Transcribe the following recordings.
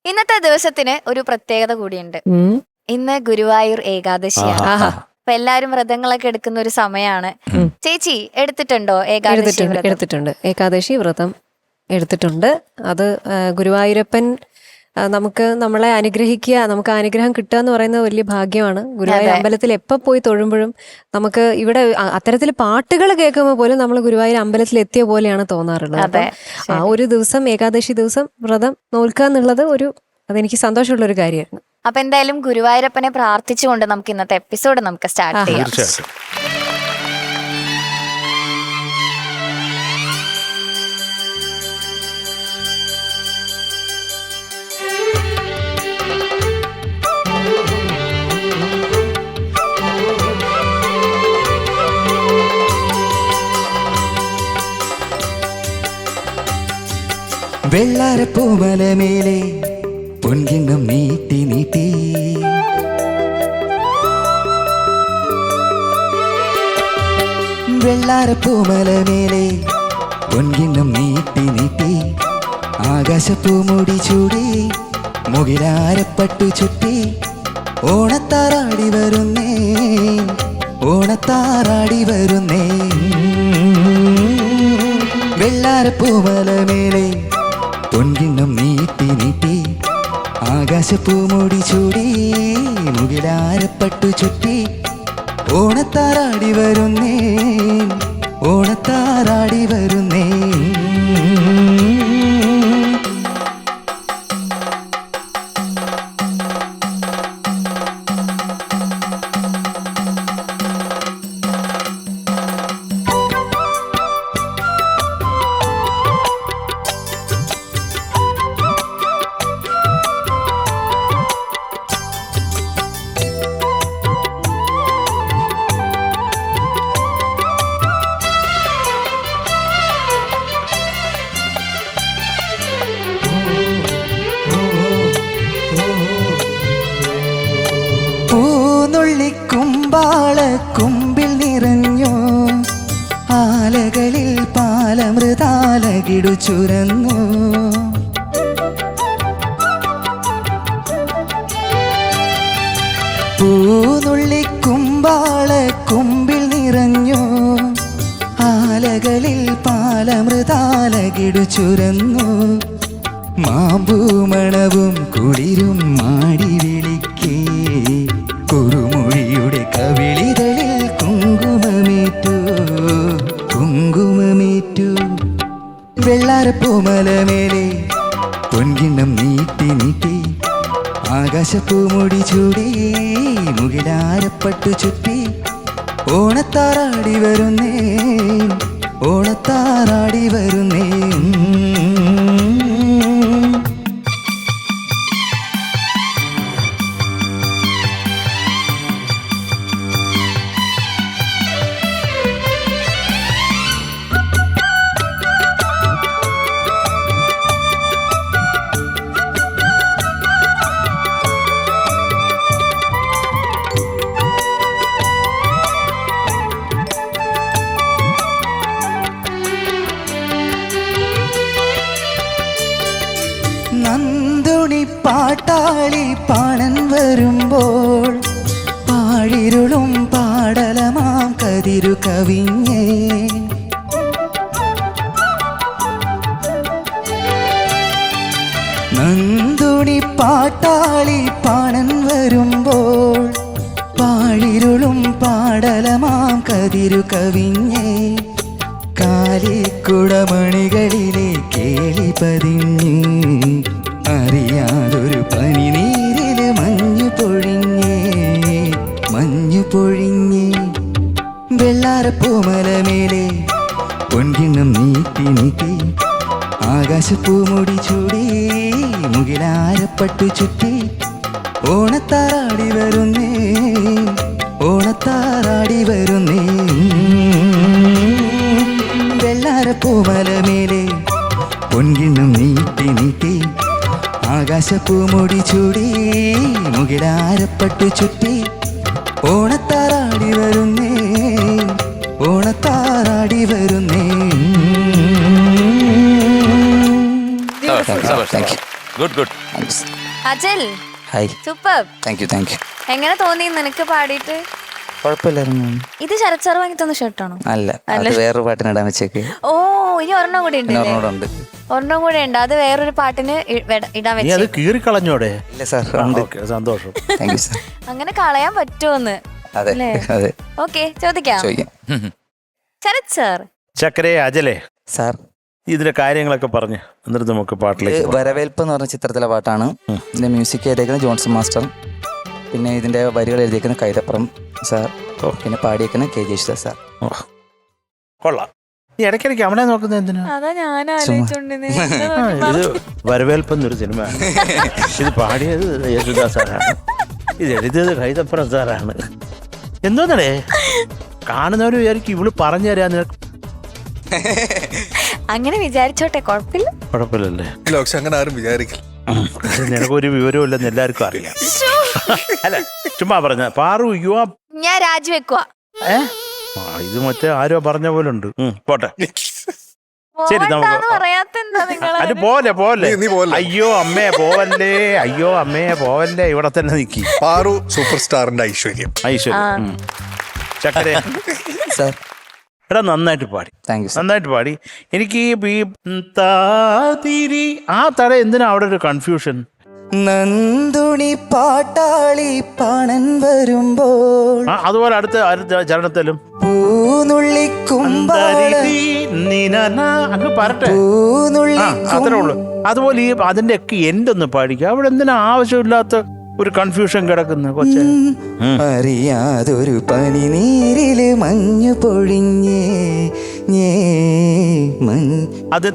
ഇന്നത്തെ ദിവസത്തിന് ഒരു പ്രത്യേകത കൂടിയുണ്ട്. ഇന്ന് ഗുരുവായൂർ ഏകാദശിയാണ്. അപ്പൊ എല്ലാരും വ്രതങ്ങളൊക്കെ എടുക്കുന്ന ഒരു സമയമാണ്. ചേച്ചി എടുത്തിട്ടുണ്ടോ ഏകാദശി? എടുത്തിട്ടുണ്ട്. ഏകാദശി വ്രതം എടുത്തിട്ടുണ്ട്. അത് ഗുരുവായൂരപ്പൻ നമ്മളെ അനുഗ്രഹിക്കുക, നമുക്ക് അനുഗ്രഹം കിട്ടുക എന്ന് പറയുന്നത് വലിയ ഭാഗ്യമാണ്. ഗുരുവായൂർ അമ്പലത്തിൽ എപ്പോൾ പോയി തൊഴുമ്പോഴും നമുക്ക് ഇവിടെ അത്തരത്തിൽ പാട്ടുകൾ കേൾക്കുമ്പോൾ പോലും നമ്മൾ ഗുരുവായൂർ അമ്പലത്തിൽ എത്തിയ പോലെയാണ് തോന്നാറുള്ളത്. അപ്പം ആ ഒരു ദിവസം, ഏകാദശി ദിവസം വ്രതം നോൽക്കുക എന്നുള്ളത് അതെനിക്ക് സന്തോഷമുള്ള ഒരു കാര്യമായിരുന്നു. അപ്പൊ എന്തായാലും ഗുരുവായൂരപ്പനെ പ്രാർത്ഥിച്ചുകൊണ്ട് നമുക്ക് ഇന്നത്തെ എപ്പിസോഡ് നമുക്ക് സ്റ്റാർട്ട് ചെയ്യാം. വെള്ളാരപ്പൂമലമേലെ പൊൻകിണ്ണം നീട്ടി നീട്ടി വെള്ളാരപ്പൂമലമേലെ പൊൻകിണ്ണം നീട്ടി നീട്ടി ആകാശപ്പൂമുടി ചൂടി മുകിലാരപ്പട്ടു ചുറ്റി ഓണത്താറാടി വരുന്നേ, ഓണത്താറാടി വരുന്നേ. വെള്ളാരപ്പൂമലമേലെ പൊൻകിണ്ണം നീട്ടി നീട്ടി ആകാശപ്പൂമുടി ചൂടി മുകിലാരപ്പട്ടു ചുറ്റി ഓണത്താറാടി വരുന്നേ, ഓണത്താറാടി വരുന്നേ. കുമ്പിൾ നിറഞ്ഞു ആലകളിൽ പാലമൃതാലകിടു ചുരന്നു. കുമ്പിൾ നിറഞ്ഞു ആലകളിൽ പാലമൃതാലകിടു ചുരന്നു. മാമ്പൂമണവും കുളിരും മാടി വിളിക്കേ കുറുമൊഴിയുടെ കവിളികളിൽ കുങ്കുമമേറ്റു, കുങ്കുമമേറ്റു. വെള്ളാരപ്പൂമലമേലെ പൊൻകിണ്ണം നീട്ടി നീട്ടി ആകാശപ്പൂമുടി ചൂടി മുകിലാരപ്പട്ടു ചുറ്റി ഓണത്താറാടി വരുന്നേ, ഓണത്താറാടി വരുന്നേ. നന്ദുണി പാട്ടാളി പാണൻ വരുമ്പോൾ പാഴിരുളും പാടലമാം കതിരു കവിഞ്ഞേ. നന്ദുണി പാട്ടാളി പാണൻ വരുമ്പോൾ പാഴിരുളും പാടലമാം കതിരു കവിഞ്ഞേ. കാലിക്കുടമണികളിലെ കേളി പതിഞ്ഞ് അറിയാതൊരു പനിനീരില് മഞ്ഞു പൊഴിഞ്ഞേ, മഞ്ഞു പൊഴിഞ്ഞേ. വെള്ളാരപ്പൂമലമേലെ പൊൻകിണ്ണം നീട്ടി നീട്ടി ആകാശപ്പൂമുടി ചൂടി മുകിലാരപ്പട്ടു ചുറ്റി ഓണത്താറാടി വരുന്നേ, ഓണത്താറാടി വരുന്നേ. വെള്ളാരപ്പൂമലമേലെ പൊൻകിണ്ണം നീട്ടി നീട്ടി ആകാശപ്പൂമുടി ചൂടി മുകിലാരപ്പട്ടു ചുറ്റി ഓണത്താറാടി വരുന്നേ, ഓണത്താറാടി വരുന്നേ. Good agile hi super. Thank you എങ്ങനെ തോന്നി നിനക്ക് പാടിയിട്ട്? കുഴപ്പമില്ലായിരുന്നു. ഇത് ശരത് സാർ വാങ്ങി തന്ന ഷർട്ടാണോ? അല്ല, അത് വേറൊരു പാട്ടിന് ഇടാൻ വെച്ചേക്ക്. ഓ, ഇനി ഒരെണ്ണം കൂടി ഉണ്ട്. ഒരെണ്ണം കൂടി ഉണ്ട്, അത് വേറൊരു പാട്ടിന് ഇടാൻ നീ അത് വെച്ചു. കീറിക്കളഞ്ഞോടെ? ഇല്ല സാർ, ഉണ്ട്. ഓക്കേ, സന്തോഷം. Thank you sir. അങ്ങനെ കളയാൻ പറ്റുമെന്ന്. അതെ അല്ലേ? അതെ, ഓക്കെ, ചോദിക്കാം. ശരത് സാർ. ചക്കരേ അജലേ, സാർ ഇതിന്റെ കാര്യങ്ങളൊക്കെ പറഞ്ഞ് എന്നിട്ട് നമുക്ക് പാട്ടിലേക്ക് പോകാം. വരവേൽപ്പ് എന്ന് പറഞ്ഞ ചിത്രത്തിലെ പാട്ടാണ്. ഇതിന്റെ മ്യൂസിക് എഴുതിയേക്കുന്നത് ജോൺസൺ മാസ്റ്റർ, പിന്നെ ഇതിന്റെ വരികൾ എഴുതിയേക്കുന്നത് കൈതപ്പുറം സാർ, പിന്നെ പാടിയേക്കുന്നത് കെ ജയേശുദാസ് സാർ. കൊള്ളാം. നീ ഇടയ്ക്കിടയ്ക്ക് അവനെ നോക്കുന്നത് എന്തിനാ? അതാ ഞാൻ ആലോചിച്ചോണ്ടിരുന്നേ. ഇത് വരവേൽപ്പെന്നൊരു സിനിമയാണ്. ഇത് പാടിയത് യേശുദാസ് സാറാണ്, ഇത് എഴുതിയത് കൈതപ്പുറം സാറാണ്. എന്തോന്നടേ കാണുന്നവര് വിചാരിക്കും ഇവള് പറഞ്ഞു തരാ നിനക്ക്. അങ്ങനെ വിചാരിച്ചോട്ടെ, കുഴപ്പമില്ല. കുഴപ്പമില്ലല്ലേ? അങ്ങനെ ആരും വിചാരിക്കില്ല. നിനക്കൊരു വിവരവും ഇല്ലെന്ന് എല്ലാവർക്കും അറിയാം. അല്ല, ചുമ്മാ പറഞ്ഞ പാറു യു ആ. ഞാൻ രാജിവെക്കുക. ഇത് മറ്റേ ആരോ പറഞ്ഞ പോലെ ഉണ്ട്. പോട്ടെ, ശരി, നമുക്ക് പറയാത്തെന്താ നിങ്ങൾ? അത് പോലെ പോലെ. നീ പോലെ. അയ്യോ അമ്മേ പോവല്ലേ, അയ്യോ അമ്മേ പോവല്ലേ, ഇവിടെ തന്നെ നിക്കി. പാറു സൂപ്പർ സ്റ്റാറിന്റെ ഐശ്വര്യം. ഐശ്വര്യം. ചക്കര സാർ എടാ, നന്നായിട്ട് പാടി, താങ്ക് യു സാർ. നന്നായിട്ട് പാടി. എനിക്ക് ഈ താതിരി ആ തട എന്തിനാ അവിടെ ഒരു കൺഫ്യൂഷൻ? നന്ദുണി പാട്ടാളി പാണൻ വരുമ്പോൾ അതുപോലെ അടുത്ത ചരണത്തിലും അങ്ങ് പറട്ടെ, അത്രേ ഉള്ളു. അതുപോലെ ഈ അതിന്റെ ഒക്കെ എന്റെ ഒന്ന് പാടിക്കുക. അവിടെ എന്തിനാ ആവശ്യമില്ലാത്ത ഒരു കൺഫ്യൂഷൻ കിടക്കുന്നു കൊച്ചെ? അറിയാതൊരു പനി നീരില് മഞ്ഞു പൊഴിഞ്ഞേ അത്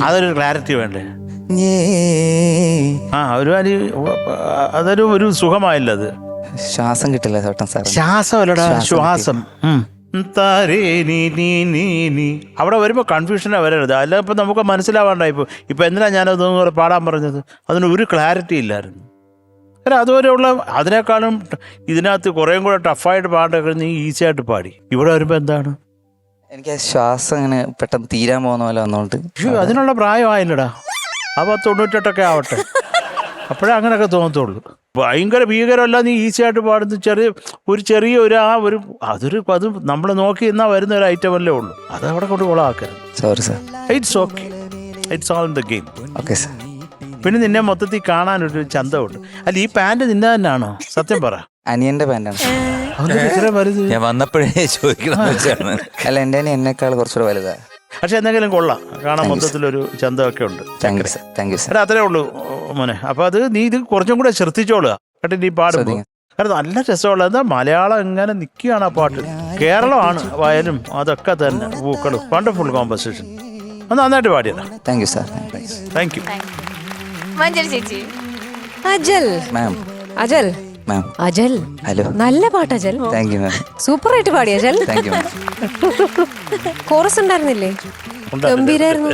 അതൊരു ക്ലാരിറ്റി വേണ്ടേ? അതൊരു സുഖമായില്ല. അത് ശ്വാസം കിട്ടില്ല ചേട്ടൻ സാർ. ശ്വാസമല്ലടാ, ശ്വാസം. അവിടെ വരുമ്പോ കൺഫ്യൂഷനാ വരരുത്. അല്ല ഇപ്പൊ നമുക്ക് മനസ്സിലാവാണ്ടായി. ഇപ്പൊ എന്തിനാ ഞാനത് പാടാൻ പറഞ്ഞത്? അതിന് ഒരു ക്ലാരിറ്റി ഇല്ലായിരുന്നു. അല്ല, അതുവരെയുള്ള അതിനേക്കാളും ഇതിനകത്ത് കുറേയും കൂടെ ടഫായിട്ട് പാട്ടൊക്കെ നീ ഈസി ആയിട്ട് പാടി. ഇവിടെ വരുമ്പോ എന്താണ്, എനിക്ക് ശ്വാസം ഇങ്ങനെ പെട്ടെന്ന് തീരാൻ പോകുന്ന പോലെ വന്നോണ്ട്. അതിനുള്ള പ്രായമായില്ലടാ. അപ്പൊ 98 ആവട്ടെ, അപ്പോഴേ അങ്ങനെയൊക്കെ തോന്നത്തുള്ളൂ. ഭയങ്കര ഭീകരമല്ല, നീ ഈസി ആയിട്ട് പാടുന്ന ചെറിയ അത് നമ്മൾ നോക്കി നിന്നാ വരുന്ന ഒരു ഐറ്റം അല്ലേ ഉള്ളൂ. അത് അവിടെ കൊണ്ട് കൊളാക്കരുത്. Sorry sir. It's okay, it's all in the game. Okay sir. പിന്നെ നിന്നെ മൊത്തത്തിൽ കാണാനൊരു ചന്തമുണ്ട്. അല്ല, ഈ പാന്റ് നിന്നെ തന്നെയാണോ? സത്യം പറ. അനിയന്റെ പാന്റാണ്. ഇത്ര വലുത് ഞാൻ വന്നപ്പോഴേ ചോദിക്കണം. അല്ല, എന്റെ അനിയൻ എന്നെക്കാൾ കുറച്ചുകൂടെ വലുതാ. പക്ഷെ എന്തെങ്കിലും കൊള്ളാം, കാണാൻ മൊത്തത്തിലൊരു ചന്തമൊക്കെ ഉണ്ട്. Thank you sir. Thank you sir. എടാ, അത്രേ ഉള്ളൂ മോനെ. അപ്പൊ അത് നീ ഇത് കുറച്ചും കൂടെ ശ്രദ്ധിച്ചോളുക കേട്ടോ നീ പാടുമ്പോ. കാരണം നല്ല രസമുള്ള എന്താ, മലയാളം എങ്ങനെ നിൽക്കുകയാണ് ആ പാട്ട്. കേരളമാണ് വയലും അതൊക്കെ തന്നെ, പൂക്കളും. Wonderful composition. അത് നന്നായിട്ട് പാടിയതാ. Thank you sir. Thank you. Manjari ചേച്ചി. Ajal ma'am. Ajal ma'am. Ajal hello. നല്ല പാട്ട് Ajal. Thank you ma'am. Super ആയിട്ട് പാടി Ajal. Thank you ma'am. Chorus ഉണ്ടായിരുന്നില്ലേ? ഗംഭീരായിരുന്നു.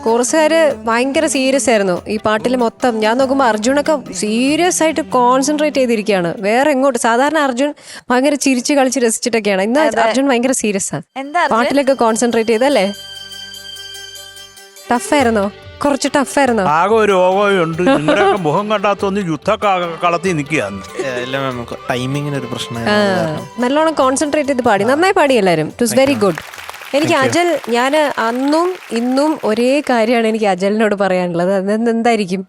കോറസുകാര് ഭയങ്കര സീരിയസ് ആയിരുന്നു ഈ പാട്ടിൽ മൊത്തം. ഞാൻ നോക്കുമ്പോൾ അർജുനൊക്കെ സീരിയസ് ആയിട്ട് കോൺസെൻട്രേറ്റ് ചെയ്തിരിക്കുകയാണ്. വേറെ എങ്ങോട്ട്, സാധാരണ അർജുൻ ഭയങ്കര ചിരിച്ച് കളിച്ച് രസിച്ചിട്ടൊക്കെയാണ്. ഇന്ന് അർജുൻ ഭയങ്കര സീരിയസ് ആണ്. പാട്ടിലൊക്കെ കോൺസെൻട്രേറ്റ് ചെയ്തല്ലേ? ടഫായിരുന്നോ? കുറച്ച് ടഫായിരുന്നോ? ആകെ ഒരു ഓകോയുണ്ട്. നിങ്ങളുടെയൊക്കെ മുഖം കണ്ടാത്തൊന്ന് യുദ്ധ കളത്തി നിൽക്കുകയാണ്. ടൈമിങ്ങിന് ഒരു പ്രശ്നം. നല്ലോണം കോൺസെൻട്രേറ്റ് ചെയ്ത് പാടി, നന്നായി പാടി എല്ലാവരും. It was very good. എനിക്ക് അജൽ, ഞാൻ അന്നും ഇന്നും ഒരേ കാര്യമാണ് എനിക്ക് അജലിനോട് പറയാനുള്ളത്. അതെന്തായിരിക്കും?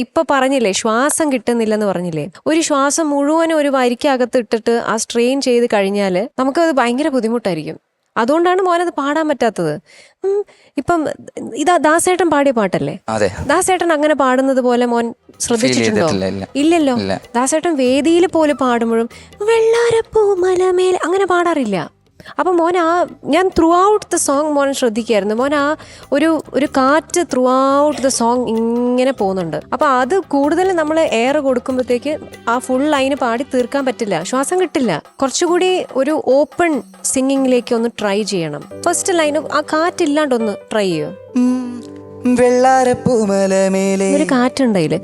ഇപ്പൊ പറഞ്ഞില്ലേ ശ്വാസം കിട്ടുന്നില്ലെന്ന് പറഞ്ഞില്ലേ? ഒരു ശ്വാസം മുഴുവനും ഒരു വരിക്കകത്ത് ഇട്ടിട്ട് ആ സ്ട്രെയിൻ ചെയ്ത് കഴിഞ്ഞാല് നമുക്കത് ഭയങ്കര ബുദ്ധിമുട്ടായിരിക്കും. അതുകൊണ്ടാണ് മോനത് പാടാൻ പറ്റാത്തത്. ഇപ്പം ഇതാ ദാസേട്ടൻ പാടിയ പാട്ടല്ലേ? ദാസേട്ടൻ അങ്ങനെ പാടുന്നത് പോലെ മോൻ ശ്രദ്ധിച്ചിട്ടുണ്ടോ? ഇല്ലല്ലോ. ദാസേട്ടൻ വേദിയിൽ പോലും പാടുമ്പോഴും വെള്ളാരപ്പൂ മലമേൽ അങ്ങനെ പാടാറില്ല. അപ്പം മോൻ ഞാൻ ത്രൂ ഔട്ട് ദ സോങ് മോൻ ശ്രദ്ധിക്കായിരുന്നു. മോൻ ഒരു കാറ്റ് ത്രൂ ഔട്ട് ദ സോങ് ഇങ്ങനെ പോകുന്നുണ്ട്. അപ്പം അത് കൂടുതൽ നമ്മൾ എയർ കൊടുക്കുമ്പോഴത്തേക്ക് ആ ഫുൾ ലൈന് പാടി തീർക്കാൻ പറ്റില്ല, ശ്വാസം കിട്ടില്ല. കുറച്ചുകൂടി ഒരു ഓപ്പൺ സിംഗിങ്ങിലേക്ക് ഒന്ന് ട്രൈ ചെയ്യണം. ഫസ്റ്റ് ലൈന് ആ കാറ്റില്ലാണ്ടൊന്ന് ട്രൈ ചെയ്യോ. ഒരു കാറ്റുണ്ടായില്ലേ?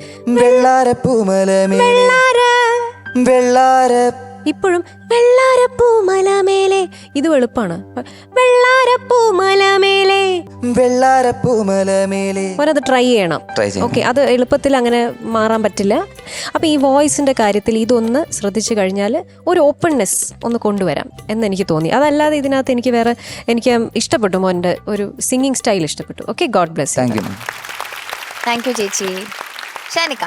ഇപ്പോഴും വെള്ളാരപ്പൂ മലമേലെ ഇത് എളുപ്പമാണ്. വെള്ളാരപ്പൂ മലമേലെ വെള്ളാരപ്പൂമലമേലെ ഓരത് ട്രൈ ചെയ്യണം. ട്രൈ ചെയ്യാം. ഓക്കെ, അത് എളുപ്പത്തിൽ അങ്ങനെ മാറാൻ പറ്റില്ല. അപ്പം ഈ വോയിസിന്റെ കാര്യത്തിൽ ഇതൊന്ന് ശ്രദ്ധിച്ചു കഴിഞ്ഞാൽ ഒരു ഓപ്പൺനെസ് ഒന്ന് കൊണ്ടുവരാം എന്ന് എനിക്ക് തോന്നി. അതല്ലാതെ ഇതിനകത്ത് എനിക്ക് ഇഷ്ടപ്പെട്ടു, മോൻ്റെ ഒരു സിംഗിങ് സ്റ്റൈൽ ഇഷ്ടപ്പെട്ടു. Okay, God bless. Thank you. Thank you ചേച്ചി. ഷാനിക്ക.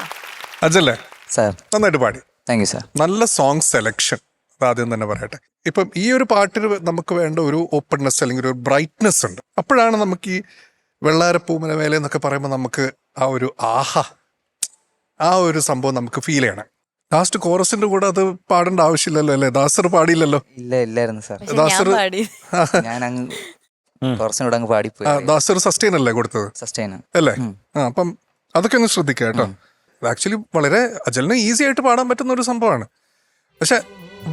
അജല്ലേ സാർ നന്നായിട്ട് പാടി. Thank you sir. നല്ല സോങ് സെലക്ഷൻ ആദ്യം തന്നെ പറയട്ടെ. ഇപ്പം ഈ ഒരു പാട്ടിന് നമുക്ക് വേണ്ട ഒരു ഓപ്പൺനെസ് അല്ലെങ്കിൽ ഒരു ബ്രൈറ്റ്നെസ് ഉണ്ട്. അപ്പോഴാണ് നമുക്ക് ഈ വെള്ളാരപ്പൂമല മേലെ എന്നൊക്കെ പറയുമ്പോൾ നമുക്ക് ആ ഒരു ആ ഒരു സംഭവം നമുക്ക് ഫീൽ ചെയ്യണം. ലാസ്റ്റ് കോറസിന്റെ കൂടെ അത് പാടേണ്ട ആവശ്യമില്ലല്ലോ അല്ലേ? ദാസർ പാടിയില്ലല്ലോ. ഇല്ലായിരുന്നു സാർ. ദാസർ ഞാൻ അങ്ങ് കുറച്ചുകൂടെ അങ്ങ് പാടിപ്പോയി. ദാസർ സസ്റ്റൈൻ അല്ലേ കൊടുത്തത്? സസ്റ്റൈൻ അല്ലേ? അപ്പം അതൊക്കെ ഒന്ന് ശ്രദ്ധിക്കുക കേട്ടോ. ആക്ച്വലി വളരെ അജലിന് ഈസി ആയിട്ട് പാടാൻ പറ്റുന്ന ഒരു സംഭവമാണ്. പക്ഷെ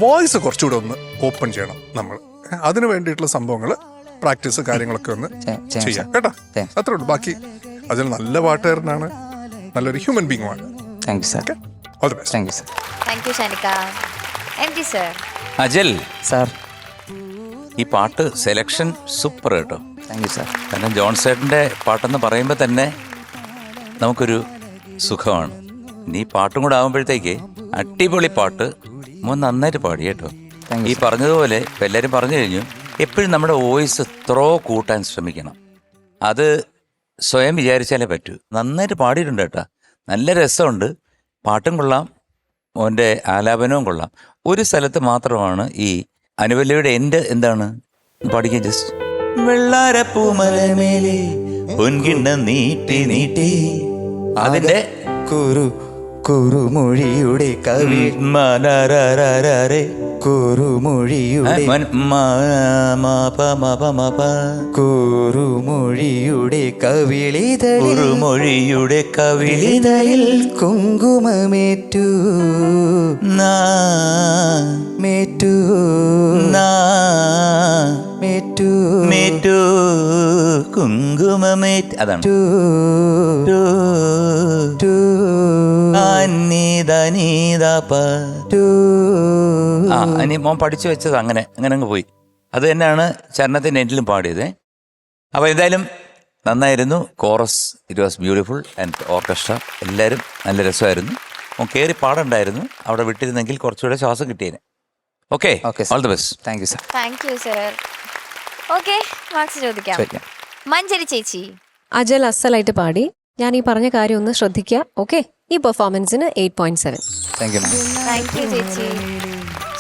വോയിസ് കുറച്ചുകൂടെ ഒന്ന് ഓപ്പൺ ചെയ്യണം നമ്മൾ. അതിന് വേണ്ടിയിട്ടുള്ള സംഭവങ്ങൾ പ്രാക്ടീസ് കാര്യങ്ങളൊക്കെ ഒന്ന് ചെയ്യാം കേട്ടോ. അത്രേ ഉള്ളൂ. ബാക്കി അജൽ നല്ല പാട്ടുകാരനാണ്, നല്ലൊരു ഹ്യൂമൻ ബീങ് ആണ്. Thank you sir. All the best. Thank you sir. Thank you Shanikka. MG sir. Ajal, sir ഈ പാട്ട് സെലക്ഷൻ സൂപ്പർ കേട്ടോ. Thank you sir. കാരണം ജോൺസേട്ടൻ്റെ പാട്ടെന്ന് പറയുമ്പോൾ തന്നെ നമുക്കൊരു സുഖമാണ്. ഇനി ഈ പാട്ടും കൂടെ ആകുമ്പോഴത്തേക്ക് അടിപൊളി പാട്ട്. മോൻ നന്നായിട്ട് പാടി കേട്ടോ. ഈ പറഞ്ഞതുപോലെ ഇപ്പം എല്ലാവരും പറഞ്ഞു കഴിഞ്ഞു, എപ്പോഴും നമ്മുടെ വോയിസ് ത്രോ കൂട്ടാൻ ശ്രമിക്കണം. അത് സ്വയം വിചാരിച്ചാലേ പറ്റൂ. നന്നായിട്ട് പാടിയിട്ടുണ്ട് കേട്ടോ. നല്ല രസമുണ്ട്. പാട്ടും കൊള്ളാം, മോൻ്റെ ആലാപനവും കൊള്ളാം. ഒരു സ്ഥലത്ത് മാത്രമാണ് ഈ അനുപല്ലവിയുടെ എന്താണ് പാടിക്കാൻ ജസ്റ്റ് വെള്ളാരപ്പൂമലമേലെ പൊൻകിണ്ണ നീട്ടി നീട്ടി അതിന്റെ കുറുമൊഴിയുടെ കവി കുറുമൊഴിയുടെ കുറുമൊഴിയുടെ കുറുമൊഴിയുടെ കവിളിതയിൽ കുങ്കുമമേറ്റു മേറ്റു മേറ്റു മേറ്റു കുങ്കുമമേറ്റ്. അതാണ് ഇനി മോൻ പഠിച്ചു വെച്ചത് അങ്ങനെ അങ്ങ് പോയി. അത് തന്നെയാണ് ചരണത്തിൻ്റെ എൻഡിലും പാടിയത്. അപ്പോൾ എന്തായാലും നന്നായിരുന്നു. Chorus it was beautiful and orchestra എല്ലാവരും നല്ല രസമായിരുന്നു. മോൻ കയറി പാടണ്ടായിരുന്നു, അവിടെ വിട്ടിരുന്നെങ്കിൽ കുറച്ചുകൂടെ ശ്വാസം കിട്ടിയേനെ. Okay, all the best. Thank you sir. Thank you sir. Okay, marks ചോദിക്കാം. മഞ്ചരി ചേച്ചി. അജൽ അസലായിട്ട് പാടി. ഞാൻ ഈ പറഞ്ഞ കാര്യം ഒന്ന് ശ്രദ്ധിക്കുക. ഓക്കെ, ഈ പെർഫോമൻസിന് 8.7. Thank you ma'am. Thank you ചേച്ചി.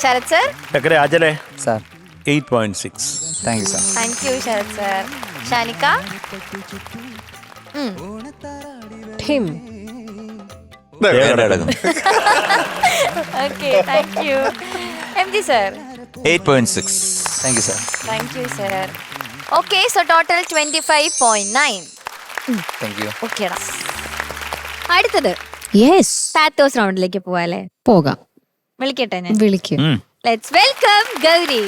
ശരത് സർ. എങ്ങനെ അജലേ? Sir 8.6. Thank you sir. Thank you Sharath sir. ഷാനിക്ക. ഠിം. Okay, thank you. MG sir. 8.6. Thank you sir. Thank you sir. Okay, so total 25.9. Thank you. ഓക്കേടാ. അടുത്തത് പാത്തോസ് റൗണ്ടിലേക്ക് പോവാല്ലേ? പോകാം. വിളിക്കട്ടെ ഞാൻ? വിളിക്കും. Let's welcome Gauri.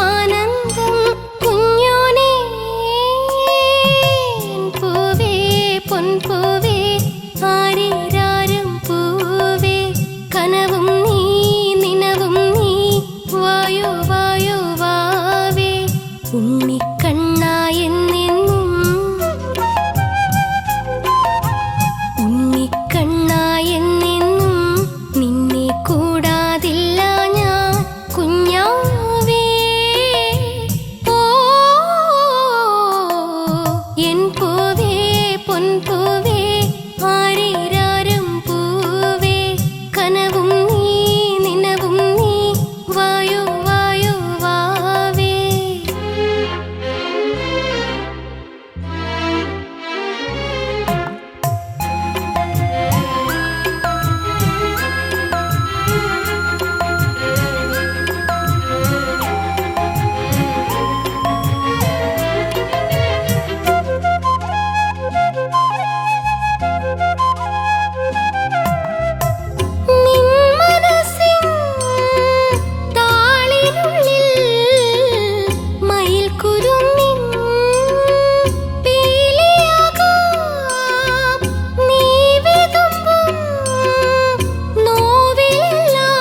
ആനന്ദം കുഞ്ഞോനേ പൂവേ പൊൻപൂവേ ആരീരാരും പൂവേ കനവും നീ നിനവും നീ വായോ വായോ വാവേ ഉണ്ണിക്കണ്ണായെന്നെന്നും ഉണ്ണിക്കണ്ണായെന്നെന്നും നിന്നെ കൂടാതില്ല ഞാൻ കുഞ്ഞാവേ ഓ എൻ പൂവേ പൊൻപൂവേ ആരീരാരും പൂവേ കനവും നീ നിനവും നീ വായോ വായോ വാവേ നിൻ മനസ്സിൻ താളിനുള്ളിൽ മയിൽക്കുരുന്നിൻ പീലിയാകാം നീ വിതുമ്പും നോവിലെല്ലാം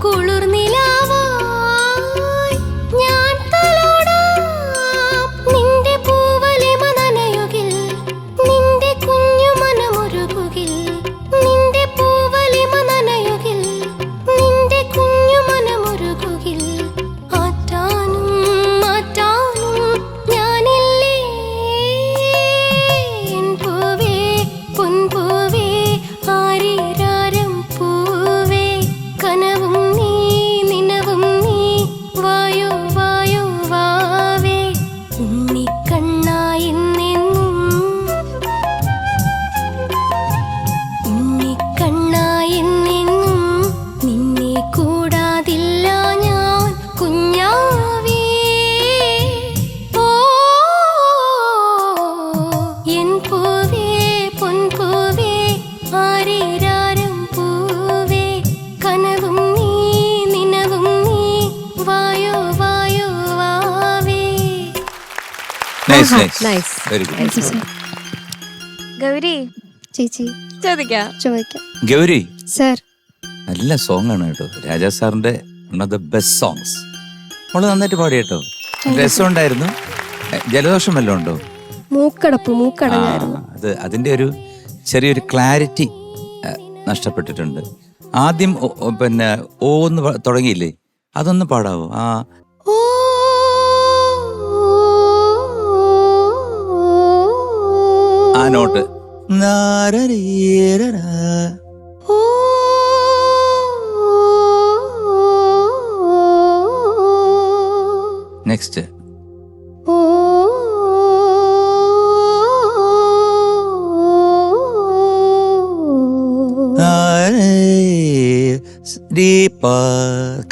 കുളിർനിലാവായി ഞാൻ തലോടാം നിന്റെ പൂവലിമ നനയുകിൽ നിന്റെ കുഞ്ഞു മനമൊരുകുകിൽ നിന്റെ പൂവലിമ നനയുകിൽ നിന്റെ കുഞ്ഞു മനമൊരുകുകിൽ ആറ്റാനും മാറ്റാനും ഞാനില്ലേ എൻ പൂവേ പൊൻപൂവേ ആരീരാരം പൂവേ കനവും നീ നിനവും നീ വായോ വായോ വാവേ ഉണ്ണിക്കണ്ണായെന്നെന്നും ഉണ്ണിക്കണ്ണായെന്നെന്നും നിന്നെ കൂടാതില്ല ഞാൻ കുഞ്ഞാവേ ഓ എൻ പൂവേ പൊൻപൂവേ ആരീരാരം പൂവേ കനവും നീ നിനവും നീ വായോ വായോ വാവേ നൈസ് ആഹാ, nice nice. Very good. Gauri ചേച്ചി ചോദിക്കാം. ചോദിക്കാം ഗൗരി സർ നല്ല സോങ് ആണ് കേട്ടോ. രാജാ സാറിന്റെ one of the best songs. അവള് നന്നായിട്ട് പാടി കേട്ടോ. രസമുണ്ടായിരുന്നു. ജലദോഷം വല്ലതും ഉണ്ടോ? മൂക്കടഞ്ഞായിരുന്നു. അത് അതിന്റെ ഒരു ചെറിയൊരു ക്ലാരിറ്റി നഷ്ടപ്പെട്ടിട്ടുണ്ട്. ആദ്യം പിന്നെ ഓ എന്ന് തുടങ്ങിയില്ലേ, അതൊന്ന് പാടാവോ? ആ നോട്ട് നെക്സ്റ്റ്.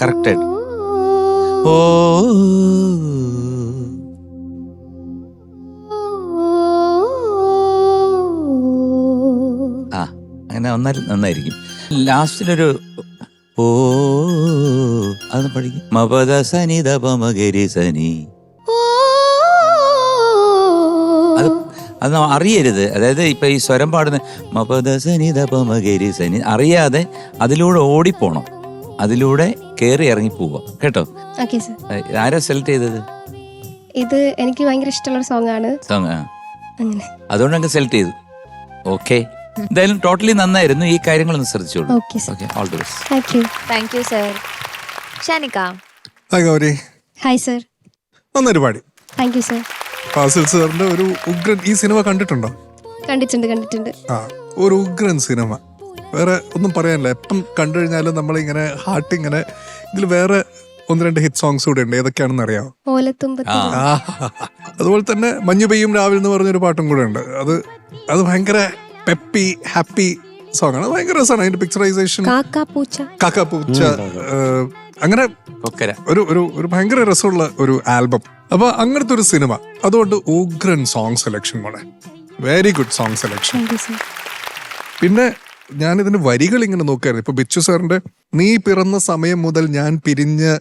കറക്റ്റഡ്. ഓ ആ അങ്ങനെ വന്നാൽ നന്നായിരിക്കും. ലാസ്റ്റിലൊരു ഓ അതൊന്ന് പഠിക്കും. മപദ സനി ദപമഗരി സനി. അത് അറിയരുത്. അതായത് ഇപ്പൊ ഈ സ്വരം പാടുന്ന മപദ സനി ദപമഗരി സനി അറിയാതെ അതിലൂടെ ഓടിപ്പോണം, അതിലൂടെ കയറി ഇറങ്ങി പോവാ കേട്ടോ. Okay sir. ആരാ സെലക്ട് ചെയ്തത്? ഇത് എനിക്ക് ഭയങ്കര ഇഷ്ടമുള്ള സോങ് ആണ്. സോങ് അങ്ങനെ അതുകൊണ്ട് അങ്ങ് സെലക്ട് ചെയ്തു. ഓക്കെ, എന്തായാലും ടോട്ടലി നന്നായിരുന്നു. ഈ കാര്യങ്ങളൊന്ന് ശ്രദ്ധിച്ചോളൂ. Okay, sir. Okay, all the best. Thank you sir. ഷാനിക്ക. Hi Gauri, hi sir. നന്നായിട്ട് പാടി. Thank you sir. ഫാസിൽ സാറിന്റെ ഒരു ഉഗ്രൻ ഈ സിനിമ കണ്ടിട്ടുണ്ടോ? കണ്ടിട്ടുണ്ട്. ആ, ഒരു ഉഗ്രൻ സിനിമ. വേറെ ഒന്നും പറയാനില്ല. എപ്പം കണ്ടു കഴിഞ്ഞാലും നമ്മളിങ്ങനെ ഹാർട്ട് ഇങ്ങനെ. ഇതിൽ വേറെ 1-2 ഹിറ്റ് സോങ്സ് കൂടെ ഉണ്ട്. ഏതൊക്കെയാണെന്ന് അറിയാമോ? ഓലത്തുമ്പത്ത്. അതുപോലെ തന്നെ മഞ്ഞു പെയ്യും രാവിലെ എന്ന് പറഞ്ഞൊരു പാട്ടും കൂടെ ഉണ്ട്. അത് ഭയങ്കര പെപ്പി ഹാപ്പി സോങ് ആണ്. ഭയങ്കര രസമാണ് അതിന്റെ പിക്ചറൈസേഷൻ. കാക്കാപ്പൂച്ച അങ്ങനെ ഒരു ഒരു ഒരു ഭയങ്കര രസമുള്ള ഒരു ആൽബം. അപ്പൊ അങ്ങനത്തെ ഒരു സിനിമ, അതുകൊണ്ട് ഉഗ്രൻ സോങ് സെലക്ഷൻ മോളെ, വെരി ഗുഡ് സോങ് സെലക്ഷൻ. പിന്നെ ഞാൻ ഇതിന്റെ വരികൾ ഇങ്ങനെ നോക്കായിരുന്നു. ഇപ്പൊ ബിച്ചു സാറിന്റെ നീ പിറന്ന സമയം മുതൽ ഞാൻ പിരിഞ്ഞ്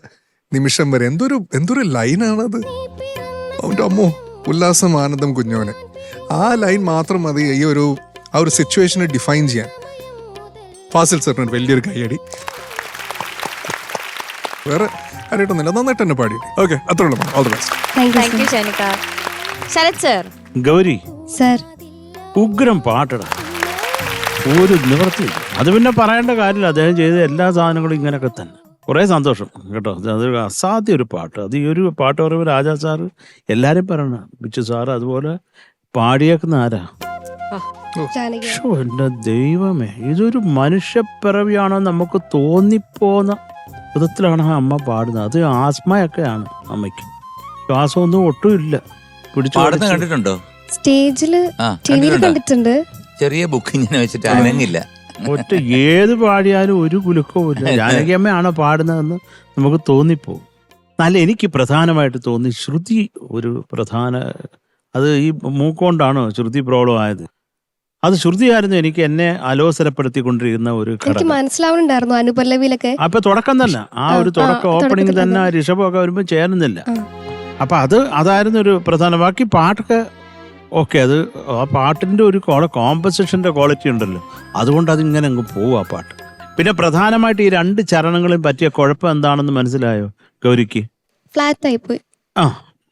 നിമിഷം വരെ എന്തൊരു ലൈനാണത്. അവൻ്റെ അമ്മോ, ഉല്ലാസം ആനന്ദം കുഞ്ഞോനെ. ആ ലൈൻ മാത്രം മതി ആ ഒരു സിറ്റുവേഷനെ ഡിഫൈൻ ചെയ്യാൻ. ഫാസിൽ സാറിന് വലിയൊരു കൈയടി. വേറെ കാര്യമായിട്ടൊന്നുമില്ല, നന്നായിട്ട് തന്നെ പാടി. ഓക്കെ, അത്രേ ഉള്ളൂ. All the best. Thank you ഷനിക. ശരത് സർ. ഗൗരി, സർ ഉഗ്രം പാട്ടടാ, ഒരു നിവൃത്തിയില്ല. അത് പിന്നെ പറയേണ്ട കാര്യമില്ല, അദ്ദേഹം ചെയ്ത എല്ലാ സാധനങ്ങളും ഇങ്ങനെയൊക്കെ തന്നെ. കുറേ സന്തോഷം കേട്ടോ. അതൊരു അസാധ്യ ഒരു പാട്ട്. അത് ഈ ഒരു പാട്ട് പറയുമ്പോൾ രാജാ സാറ് എല്ലാവരും പറയണം, ബിച്ചു സാറ് അതുപോലെ പാടിയേക്കുന്ന ആരാ? ജാനകി. ഷോ, എൻ്റെ ദൈവമേ, ഇതൊരു മനുഷ്യപ്പിറവിയാണോ നമുക്ക് തോന്നിപ്പോന്ന വിധത്തിലാണ് ആ അമ്മ പാടുന്നത്. അത് ആസ്മയൊക്കെയാണ് അമ്മയ്ക്ക്, ശ്വാസമൊന്നും ഒട്ടും ഇല്ല. പിടിച്ചു പാടുന്ന കണ്ടിട്ടുണ്ടോ? സ്റ്റേജില് ആ, ടിവിയിൽ കണ്ടിട്ടുണ്ടോ? കണ്ടിട്ടുണ്ട്. ചെറിയ ബുക്ക് ഇങ്ങനെ വെച്ചിട്ട് അനങ്ങില്ല. ഒറ്റ ഏത് പാടിയാലും ഒരു കുലുക്കവും ഇല്ല. ജാനകിയമ്മയാണോ പാടുന്നതെന്ന് നമുക്ക് തോന്നിപ്പോവും. നല്ല എനിക്ക് പ്രധാനമായിട്ട് തോന്നി ശ്രുതി ഒരു പ്രധാന, അത് ഈ മൂക്കൊണ്ടാണോ ശ്രുതി പ്രോബ്ലം ആയത്? അത് ശ്രുതിയായിരുന്നു എനിക്ക് എന്നെ അലോസരപ്പെടുത്തിക്കൊണ്ടിരിക്കുന്ന ഒരു എനിക്ക് ഘടകം. മനസ്സിലാവുന്നുണ്ടായിരുന്നു അനുപല്ലവിയിലൊക്കെ. അപ്പൊ തുടക്കം തന്നെ ആ ഒരു തുടക്കം ഓപ്പണിംഗ് തന്നെ ആ ഋഷഭമൊക്കെ വരുമ്പോൾ ചേരുന്നില്ല. അപ്പൊ അതായിരുന്നു ഒരു പ്രധാന. ബാക്കി പാട്ടൊക്കെ ഓക്കെ, അത് ആ പാട്ടിന്റെ ഒരു കോമ്പസിഷന്റെ ക്വാളിറ്റി ഉണ്ടല്ലോ, അതുകൊണ്ട് അതിങ്ങനെ അങ്ങ് പോവും ആ പാട്ട്. പിന്നെ പ്രധാനമായിട്ട് ഈ രണ്ട് ചരണങ്ങളും പറ്റിയ കുഴപ്പം എന്താണെന്ന് മനസ്സിലായോ ഗൗരിക്ക്? ഫ്ലാറ്റ് ആയിപ്പോയി. ആ,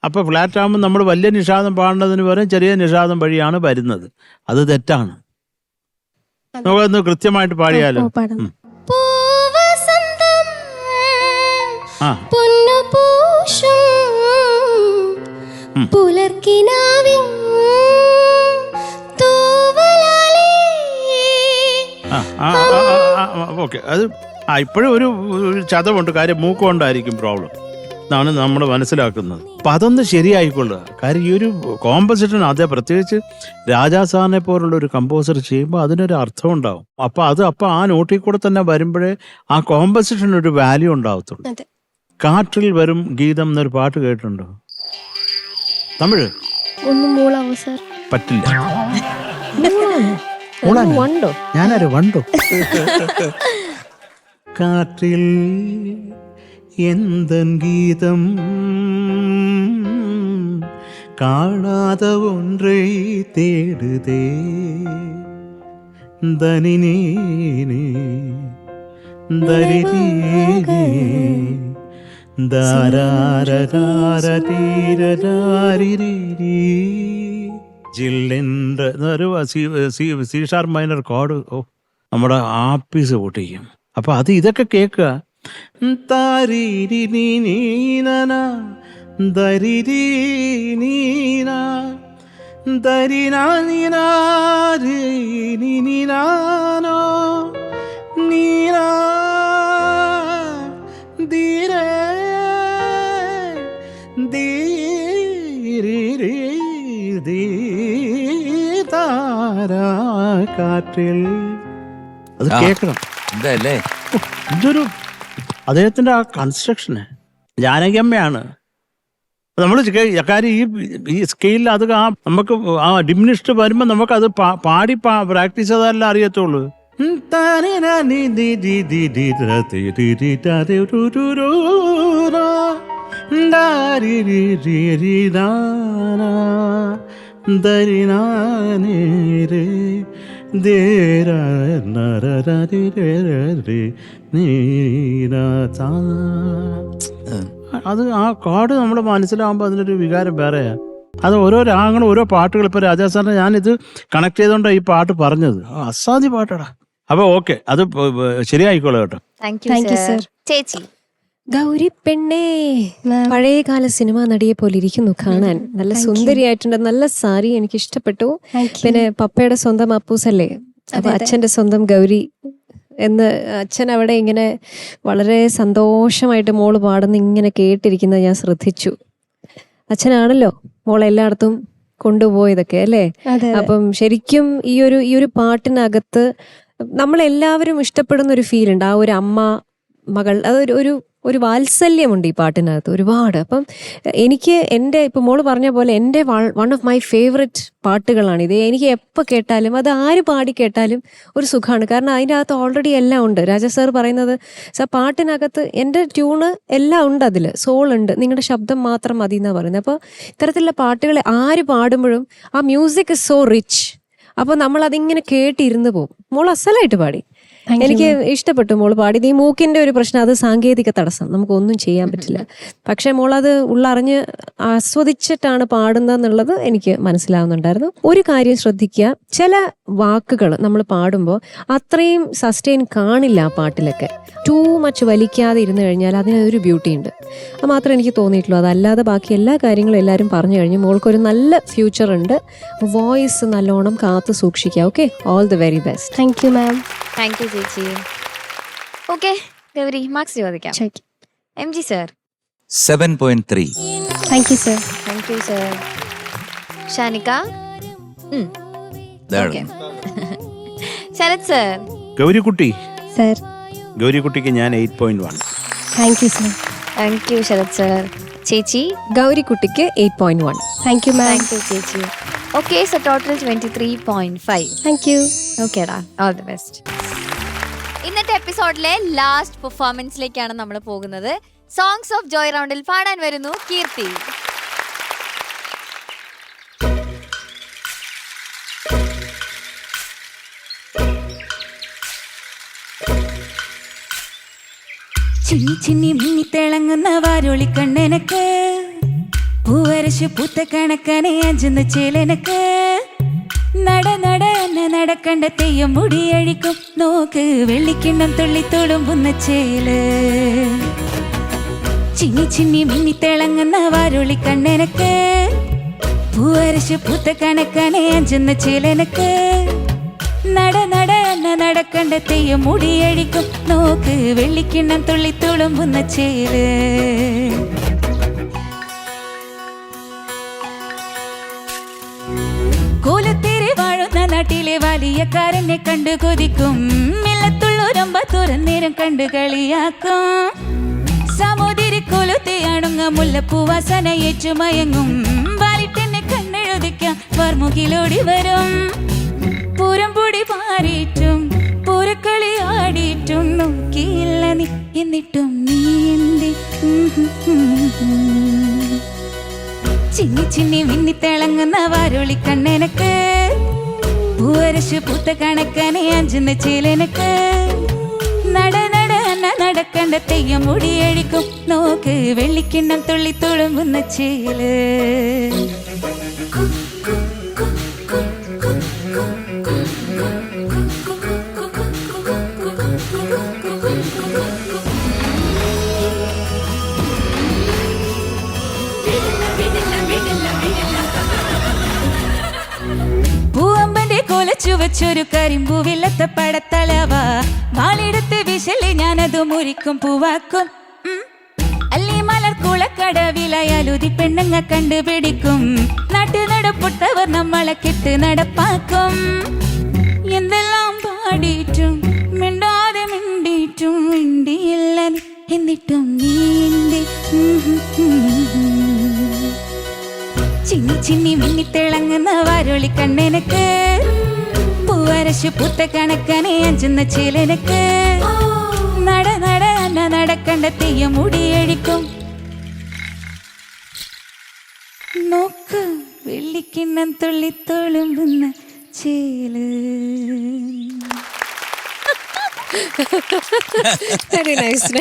അപ്പൊ ഫ്ലാറ്റ് ആകുമ്പോൾ നമ്മൾ വലിയ നിഷാദം പാടുന്നതിന് പകരം ചെറിയ നിഷാദം വഴിയാണ് വരുന്നത്. അത് തെറ്റാണ്. നമുക്കൊന്ന് കൃത്യമായിട്ട് പാടിയാലോ? ഓ, പാടാം. ഉം. ആ, ഓക്കെ. അത് ഇപ്പോഴും ഒരു ചതവുണ്ട്, കാര്യം മൂക്കുകൊണ്ടായിരിക്കും പ്രോബ്ലം എന്നാണ് നമ്മൾ മനസ്സിലാക്കുന്നത്. അപ്പൊ അതൊന്ന് ശരിയായിക്കൊള്ളുക. കാര്യം ഈ ഒരു കോമ്പസിഷൻ, അതേ പ്രത്യേകിച്ച് രാജാ സാറിനെ പോലുള്ള ഒരു കമ്പോസർ ചെയ്യുമ്പോൾ അതിനൊരു അർത്ഥം ഉണ്ടാവും. അപ്പൊ ആ നോട്ടിൽ കൂടെ തന്നെ വരുമ്പോഴേ ആ കോമ്പസിഷൻ ഒരു വാല്യൂ ഉണ്ടാവത്തുള്ളൂ. അതെ. കാറ്റിൽ വരും ഗീതം എന്നൊരു പാട്ട് കേട്ടിട്ടുണ്ടോ? തമിഴ് ഒന്ന് മൂളാവോ സർ? പറ്റില്ല. വണ്ടോ? ഞാനാര് വണ്ടോ? കാറ്റിൽ എന്തൻ ഗീതം കാണാத ஒன்றை தேடுதே தனினேனே தரிதீனே ജില്ലെന്നൊരു സി ഷാർപ്പ് മൈനർ കോഡ്. ഓ, നമ്മുടെ ആപ്പീസ് പൊട്ടിക്കും. അപ്പൊ ഇതൊക്കെ കേൾക്കുക. കാറ്റിൽ അത് കേൾക്കണം. എന്താല്ലേ ഇതൊരു അദ്ദേഹത്തിന്റെ ആ കൺസ്ട്രക്ഷന് ജാനകിയമ്മയാണ് നമ്മൾ കാര്യം ഈ സ്കെയിലിൽ അത് നമുക്ക് ആ ഡിമിനിഷ്ഡ് വരുമ്പോൾ നമുക്കത് പാടി പ്രാക്ടീസ് ചെയ്താലേ അറിയത്തുള്ളൂ. അത് ആ കാർഡ് നമ്മൾ മനസ്സിലാവുമ്പോൾ അതിനൊരു വികാരം വേറെയാ. അത് ഓരോ രാഗങ്ങളും ഓരോ പാട്ടുകൾ. ഇപ്പൊ രാജാ സാറിന് ഞാനിത് കണക്ട് ചെയ്തോണ്ടാണ് ഈ പാട്ട് പറഞ്ഞത്. അസാധ്യ പാട്ടാടാ. അപ്പൊ ഓക്കെ, അത് ശരിയായിക്കോളൂ കേട്ടോ. Thank you sir. ചേച്ചി. ഗൗരി പെണ്ണേ, പഴയകാല സിനിമാ നടിയെ പോലെ ഇരിക്കുന്നു കാണാൻ. നല്ല സുന്ദരിയായിട്ടുണ്ട്, നല്ല സാരി എനിക്ക് ഇഷ്ടപ്പെട്ടു. പിന്നെ പപ്പയുടെ സ്വന്തം അപ്പൂസല്ലേ, അപ്പൊ അച്ഛന്റെ സ്വന്തം ഗൗരി എന്ന് അച്ഛൻ അവിടെ ഇങ്ങനെ വളരെ സന്തോഷമായിട്ട് മോള് പാടുന്ന ഇങ്ങനെ കേട്ടിരിക്കുന്നത് ഞാൻ ശ്രദ്ധിച്ചു. അച്ഛനാണല്ലോ മോളെ എല്ലായിടത്തും കൊണ്ടുപോയതൊക്കെ അല്ലേ. അപ്പം ശരിക്കും ഈ ഒരു പാട്ടിനകത്ത് നമ്മളെല്ലാവരും ഇഷ്ടപ്പെടുന്ന ഒരു ഫീൽ ഉണ്ട്. ആ ഒരു അമ്മ മകൾ അതൊരു ഒരു ഒരു വാത്സല്യമുണ്ട് ഈ പാട്ടിനകത്ത് ഒരുപാട്. അപ്പം എനിക്ക് എൻ്റെ ഇപ്പം മോള് പറഞ്ഞ പോലെ എൻ്റെ വൺ ഓഫ് മൈ ഫേവററ്റ് പാട്ടുകളാണിത്. എനിക്ക് എപ്പോൾ കേട്ടാലും അത് ആര് പാടി കേട്ടാലും ഒരു സുഖമാണ്. കാരണം അതിൻ്റെ അകത്ത് ഓൾറെഡി എല്ലാം ഉണ്ട്. രാജാ സാർ പറയുന്നത് പാട്ടിനകത്ത് എൻ്റെ ട്യൂണ് എല്ലാം ഉണ്ട്, അതിൽ സോൾ ഉണ്ട്, നിങ്ങളുടെ ശബ്ദം മാത്രം മതി എന്നാണ് പറയുന്നത്. അപ്പോൾ ഇത്തരത്തിലുള്ള പാട്ടുകൾ ആര് പാടുമ്പോഴും ആ മ്യൂസിക് ഇസ് സോ റിച്ച്. അപ്പോൾ നമ്മളതിങ്ങനെ കേട്ടിരുന്ന് പോകും. മോൾ അസലായിട്ട് പാടി, എനിക്ക് ഇഷ്ടപ്പെട്ടു മോള് പാടിയത്. ഈ മൂക്കിന്റെ ഒരു പ്രശ്നം, അത് സാങ്കേതിക തടസ്സം, നമുക്കൊന്നും ചെയ്യാൻ പറ്റില്ല. പക്ഷെ മോളത് ഉള്ളറിഞ്ഞ് ആസ്വദിച്ചിട്ടാണ് പാടുന്നതെന്നുള്ളത് എനിക്ക് മനസ്സിലാവുന്നുണ്ടായിരുന്നു. ഒരു കാര്യം ശ്രദ്ധിക്കുക, ചില വാക്കുകൾ നമ്മൾ പാടുമ്പോൾ അത്രയും സസ്റ്റെയിൻ കാണില്ല ആ പാട്ടിലൊക്കെ. ടൂ മച്ച് വലിക്കാതെ ഇരുന്ന് കഴിഞ്ഞാൽ അതിനൊരു ബ്യൂട്ടി ഉണ്ട്. അത് മാത്രമേ എനിക്ക് തോന്നിയിട്ടുള്ളൂ. അതല്ലാതെ ബാക്കി എല്ലാ കാര്യങ്ങളും എല്ലാവരും പറഞ്ഞു കഴിഞ്ഞു. മോൾക്കൊരു നല്ല ഫ്യൂച്ചർ ഉണ്ട്. വോയിസ് നല്ലോണം കാത്തു സൂക്ഷിക്കുക. Okay, all the very best. Thank you ma'am. Thank you ചേച്ചി. ഓക്കെ ഗൗരി, മാർക്സ് ചോദിക്കാം. MG sir 7.3. Thank you sir. Thank you sir. ഷാനിക്ക. ഓക്കെ. ശരത് സർ. ഗൗരിക്കുട്ടി, സർ. ഗൗരിക്കുട്ടിക്ക് ഞാൻ 8.1. Thank you sir. Thank you Sharath sir. ചേച്ചി. ഗൗരിക്കുട്ടിക്ക് 8.1. Thank you ma'am. Thank you ചേച്ചി. Okay, so total 23.5. Thank you. ഓക്കേടാ, ഓൾ ദി ബെസ്റ്റ്. ഇന്നത്തെ എപ്പിസോഡിലെ ലാസ്റ്റ് പെർഫോമൻസിലേക്കാണ് നമ്മൾ പോകുന്നത്. സോങ്സ് ഓഫ് ജോയ് റൗണ്ടിൽ പാടാൻ വരുന്നു കീർത്തി. ചിന്നി ചിന്നി മിന്നി തിളങ്ങുന്ന വാരോളി കണ്ണെനക്ക്, പൂവരശു പൂത്ത കണക്കനെ അഞ്ചുന്ന ചേലനക്ക്, നട നട എന്ന നടക്കണ്ട തെയ്യം മുടിയഴിക്കും നോക്ക്, വെള്ളിക്കിണ്ണം തുള്ളി തുളുമ്പുന്ന ചേല്. ചിന്നി ചിന്നി മിന്നി തിളങ്ങുന്ന വാരോളി കണ്ണെനക്ക്, പൂവരശു പൂത്ത കണക്കനെ അഞ്ചുന്ന ചേലനക്ക്, നട നട എന്ന നടക്കണ്ട തെയ്യം മുടിയഴിക്കും നോക്ക്, വെള്ളിക്കിണ്ണം തുള്ളി തുളുമ്പുന്ന ചേല്. കോലത്തേരെ വാഴുന്ന നാട്ടിലെ വലിയക്കാരനെ കണ്ടു കൊതിക്കും, മില്ലത്തുള്ളൂരമ്പ തുറന്നേരം കണ്ടു കളിയാക്കും, സമുദ്രി കൊലുത്തെയാണുങ്ങ മുല്ലപ്പൂവാസന ഏറ്റുമയങ്ങും, വാലിട്ടെന്നെ കണ്ണെഴുതിക്കാൻ വർമുകിലോടി വരും, പൂരംപൊടി പാറിയിട്ടും പൂരക്കളി ആടിയിട്ടും നോക്കിയില്ല നീ, എന്നിട്ടും നീ എന്തി. ചിന്നി ചിന്നി മിന്നി തിളങ്ങുന്ന വാരോളി കണ്ണെനക്ക്, പൂവരശു പൂത്ത കണക്കനെ അഞ്ചുന്ന ചേലനക്ക്, നട നട എന്ന നടക്കണ്ട തെയ്യം മുടിയഴിക്കും നോക്ക്, വെള്ളിക്കിണ്ണം തുള്ളി തുളുമ്പുന്ന ചേല്. പൂവമ്പന്റെ കൊലച്ചു വെച്ചൊരു കരിമ്പൂവില്ലത്തെ പടത്തലവ, വാളെടുത്ത് വിശലി ഞാനത് മുറിക്കും പൂവാക്കും, അല്ലി മലർ കുളക്കടവിലയാലുതി പെണ്ണുങ്ങ കണ്ടുപിടിക്കും, നാട്ടു നടപ്പൊട്ടവർ നമ്മളെ കെട്ട് നടപ്പാക്കും, എന്തെല്ലാം പാടിയിട്ടും മിണ്ടാതെ മിണ്ടിയിട്ടും മിണ്ടിയില്ല നീ, എന്നിട്ടും നീന്തി. ചിന്നി ചിന്നി മിന്നി തിളങ്ങുന്ന വാരോളി കണ്ണെനക്ക്, പൂവരശു പൂത്ത കണക്കനെ അഞ്ചുന്ന ചേലനക്ക്, നട നട എന്ന നടക്കണ്ട തെയ്യം മുടിയഴിക്കും നോക്ക്, വെള്ളിക്കിണ്ണം തുള്ളി തുളുമ്പുന്ന ചേല്. Very nice.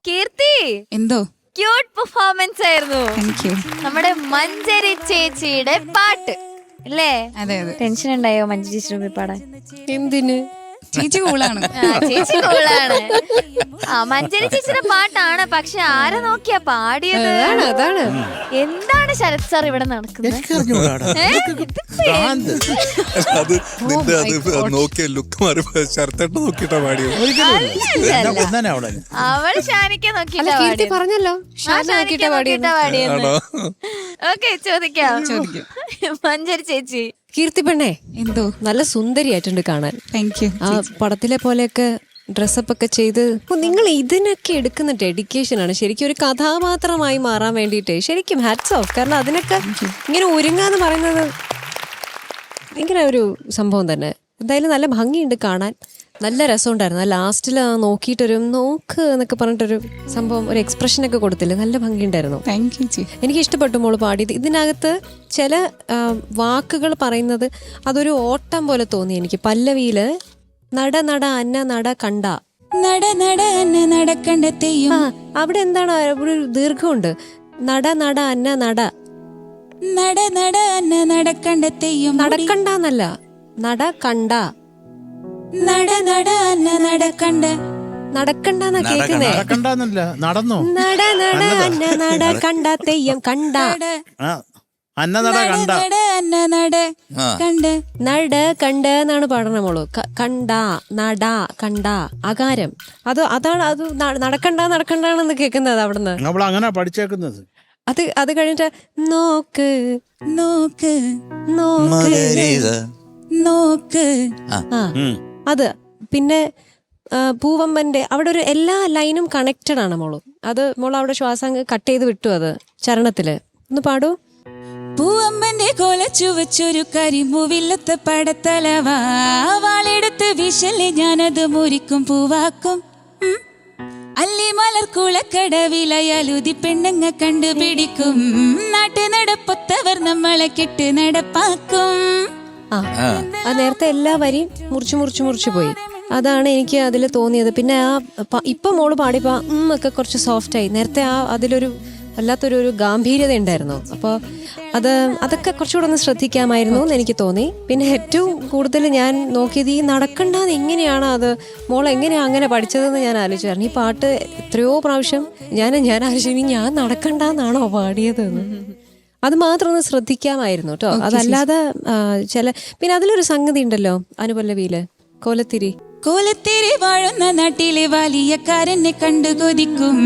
കീർത്തി, എന്തോ ക്യൂട്ട് പെർഫോമൻസ് ആയിരുന്നു. Thank you. നമ്മുടെ മഞ്ചരി ചേച്ചിയുടെ പാട്ട് അല്ലേ? അതെ അതെ. ടെൻഷൻ ഉണ്ടായോ മഞ്ജരി ചേച്ചിയുടെ പാടാൻ? എന്തിന്? ചേച്ചി കൂളാണ്. ചേച്ചി കൂളാണ്. മഞ്ചരി ചേച്ചിയുടെ പാട്ടാണ്, പക്ഷെ ആരെ നോക്കിയാ പാടിയത്? അതാണ് എന്താണ് ശരത് സാർ ഇവിടെ നടക്കുന്നത്? അത് നിന്റെ അത് നോക്കിയ ലുക്ക് മാറി ശരത്തേട്ട് നോക്കിയിട്ടാ പാടിയത്. അവൾ ഷാനിക്ക നോക്കിയിട്ടാ കീർത്തി പറഞ്ഞല്ലോ, നോക്കിയിട്ടാ പാടിയത്. ഓക്കെ, ചോദിക്കാം. മഞ്ചരി ചേച്ചി. കീർത്തി പെണ്ണേ, എന്തോ നല്ല സുന്ദരിയായിട്ടുണ്ട് കാണാൻ. Thank you. ആ പടത്തിലെ പോലെയൊക്കെ ഡ്രസ്സപ്പ് ഒക്കെ ചെയ്ത് നിങ്ങൾ ഇതിനൊക്കെ എടുക്കുന്ന ഡെഡിക്കേഷനാണ് ശരിക്കും ഒരു കഥാപാത്രമായി മാറാൻ വേണ്ടിയിട്ട്. ശരിക്കും ഹാറ്റ്സ് ഓഫ്. കാരണം അതിനൊക്കെ ഇങ്ങനെ ഒരുങ്ങാന്ന് പറയുന്നത് ഭയങ്കര ഒരു സംഭവം തന്നെ. എന്തായാലും നല്ല ഭംഗിയുണ്ട് കാണാൻ, നല്ല രസമുണ്ടായിരുന്നു. ലാസ്റ്റിൽ നോക്കിയിട്ടൊരു നോക്ക് എന്നൊക്കെ പറഞ്ഞിട്ടൊരു സംഭവം, ഒരു എക്സ്പ്രഷനൊക്കെ കൊടുത്തില്ലേ, നല്ല ഭംഗിയുണ്ടായിരുന്നു. താങ്ക് യു ചേച്ചി. എനിക്ക് ഇഷ്ടപ്പെട്ടു മോള് പാടിയത്. ഇതിനകത്ത് ചില വാക്കുകൾ പറയുന്നത് അതൊരു ഓട്ടം പോലെ തോന്നി എനിക്ക്. പല്ലവിയില് നട നട അന്ന നട കണ്ട, നട നട അന്ന നടക്കണ്ട തെയ്യം. അവിടെ എന്താണ് ഒരു ദീർഘമുണ്ട്. നട നട അന്ന നട, നട നട അന്ന നടക്കണ്ട തെയ്യം. നടക്കണ്ടെന്നല്ല, നട കണ്ട, നട നട അന്ന നടക്കണ്ട. നടക്കണ്ടെന്നാ കേക്കുന്നേ. നടക്കണ്ടെന്നല്ല, നടന്നോ. നട നട അന്ന നട കണ്ട തെയ്യം കണ്ട, ആ അന്നനട കണ്ട, നട അന്ന നട കണ്ട. നട കണ്ട് എന്നാണ് പാടണ മോള്. കണ്ട, നട കണ്ട, അകാരം. അതാണ് അത് നടക്കണ്ടെന്ന് കേൾക്കുന്നത് അവിടുന്ന്. അവൾ അങ്ങനെ പഠിച്ചേക്കുന്നത്. അത് കഴിഞ്ഞിട്ട് നോക്ക് നോക്ക് നോക്ക് നോക്ക്. ആ അത് പിന്നെ പൂവമ്പന്റെ അവിടെ ഒരു എല്ലാ ലൈനും കണക്റ്റഡ് ആണ് മോള്. അത് മോള് അവിടെ ശ്വാസം കട്ട് ചെയ്ത് വിട്ടു. അത് ചരണത്തില് ഒന്ന് പാടൂ. പൂവമ്പന്റെ കൊലച്ചു വെച്ചൊരു കരിമ്പൂവില്ലത്ത പടത്തലവാ, വാളെടുത്ത് വിശല് ഞാനത് മുറിക്കും പൂവാക്കും. അല്ലി മലർ കുളക്കടവിലയാലുതി പെണ്ണുങ്ങ കണ്ടുപിടിക്കും, നാട്ടു നടപ്പൊത്തവർ നമ്മളെ കെട്ട് നടപ്പാക്കും. ആ നേരത്തെ എല്ലാ വരിയും മുറിച്ചു പോയി. അതാണ് എനിക്ക് അതിൽ തോന്നിയത്. പിന്നെ ഇപ്പൊ മോള് പാടിയപ്പോ ഒക്കെ കുറച്ച് സോഫ്റ്റ് ആയി. നേരത്തെ അതിലൊരു വല്ലാത്തൊരു ഗാംഭീര്യത ഉണ്ടായിരുന്നു. അപ്പോൾ അതൊക്കെ കുറച്ചുകൂടെ ഒന്ന് ശ്രദ്ധിക്കാമായിരുന്നു എന്ന് എനിക്ക് തോന്നി. പിന്നെ ഏറ്റവും കൂടുതൽ ഞാൻ നോക്കിയത് ഈ നടക്കണ്ടെന്ന് എങ്ങനെയാണ് അത് മോൾ എങ്ങനെയാണ് അങ്ങനെ പഠിച്ചതെന്ന് ഞാൻ ആലോചിച്ചായിരുന്നു. ഈ പാട്ട് എത്രയോ പ്രാവശ്യം ഞാൻ ആലോചിച്ചു ഞാൻ നടക്കണ്ടെന്നാണോ പാടിയതെന്ന്. അത് മാത്രം ഒന്ന് ശ്രദ്ധിക്കാമായിരുന്നു കേട്ടോ. അതല്ലാതെ പിന്നെ അതിലൊരു സംഗതി ഉണ്ടല്ലോ അനുപല്ലവിയില്, കോലത്തിരി. കോലത്തിരി വാഴുന്ന നാട്ടിലെ വലിയക്കാരനെ കണ്ടു കൊതിക്കും,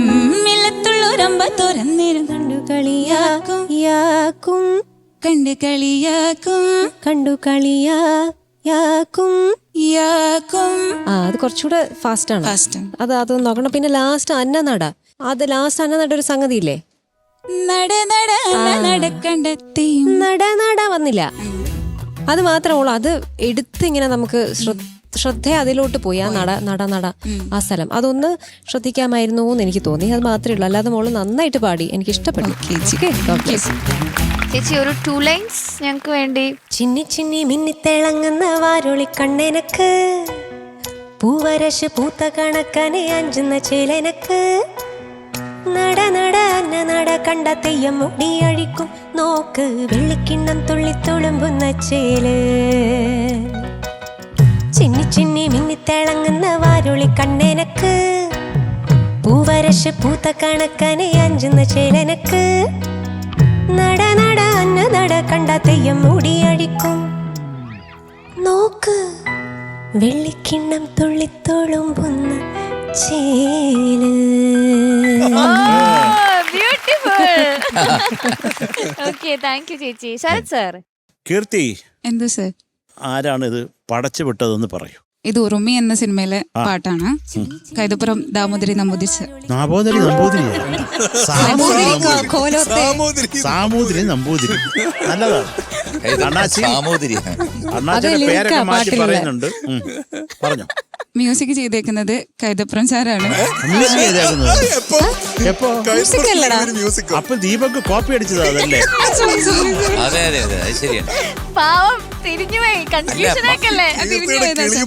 മില്ലത്തുള്ളൊരമ്പ തുറന്നേരം കണ്ടു കളിയാക്കും കണ്ടു കളിയാക്കും കണ്ടു കളിയാക്കും യാക്കും. അത് കുറച്ചുകൂടെ ഫാസ്റ്റ് ആണ്. അത് നോക്കണം. പിന്നെ ലാസ്റ്റ് അന്നനട, അത് ലാസ്റ്റ് അന്നനട ഒരു സംഗതി ഇല്ലേ, നട നട നടക്കണ്ടെത്തിയും നട നട വന്നില്ല. അത് മാത്രമുള്ളൂ. അത് എടുത്ത് ഇങ്ങനെ നമുക്ക് ശ്രദ്ധ അതിലോട്ട് പോയി. ആ നട ആ സ്ഥലം അതൊന്ന് ശ്രദ്ധിക്കാമായിരുന്നു എന്ന് എനിക്ക് തോന്നി. അത് മാത്രമേ ഉള്ളൂ. അല്ലാതെ മോള് നന്നായിട്ട് പാടി, എനിക്ക് ഇഷ്ടപ്പെട്ടു. ചേച്ചി ഒരു 2 ലൈൻസ് ഞങ്ങൾക്ക് വേണ്ടി. ചിന്നി ചിന്നി മിന്നിത്തിളങ്ങുന്ന വാരുളി കണ്ണെനക്ക്, പൂവരശ് പൂത്ത കണക്കനെ അഞ്ചുന്ന ചേലനക്ക്, നട നട അന്ന നട കണ്ട തെയ്യം മുടിയഴിക്കും, നോക്ക് വെള്ളിക്കിണ്ണം തുള്ളി തുളുമ്പുന്ന ചേല്. ചിന്നി ചിന്നി മിന്നിത്തിളങ്ങുന്ന വാരുളി കണ്ണെനക്ക്, പൂവരശ് പൂത്ത കണക്കനെ അഞ്ചുന്ന ചേലനക്ക്, നട നട അന്ന നട കണ്ട തെയ്യം മുടിയഴിക്കും, നോക്ക് വെള്ളിക്കിണ്ണം തുള്ളി തുളുമ്പുന്ന ചേല്. ഓക്കെ, താങ്ക് യു ചേച്ചി. ശരത് സാർ. കീർത്തി, എന്താ സർ? ആരാണ് ഇത് പടച്ചു വിട്ടതെന്ന് പറയൂ. ഇത് ഉറുമി എന്ന സിനിമയിലെ പാട്ടാണ്. കൈതപ്പുറം ദാമോദരി നമ്പൂതിരി സർ. സാമൂതിരി നമ്പൂതിരി നല്ലതാണ്. അണ്ണാച്ചിയുടെ പേരൊക്കെ മാറ്റി പറയുന്നുണ്ട്. പറഞ്ഞോ. മ്യൂസിക് ചെയ്തേക്കുന്നത് കൈതപ്പുറം സാറാണ്. മ്യൂസിക് ചെയ്തേക്കുന്നത് എപ്പോ? അപ്പൊ ദീപക് കോപ്പി അടിച്ചതാ അതല്ലേ? അതെ അതെ അതെ, അത് ശരിയാണ്. പാവം തിരിഞ്ഞുപോയി, കൺഫ്യൂഷൻ ആക്കല്ലേ.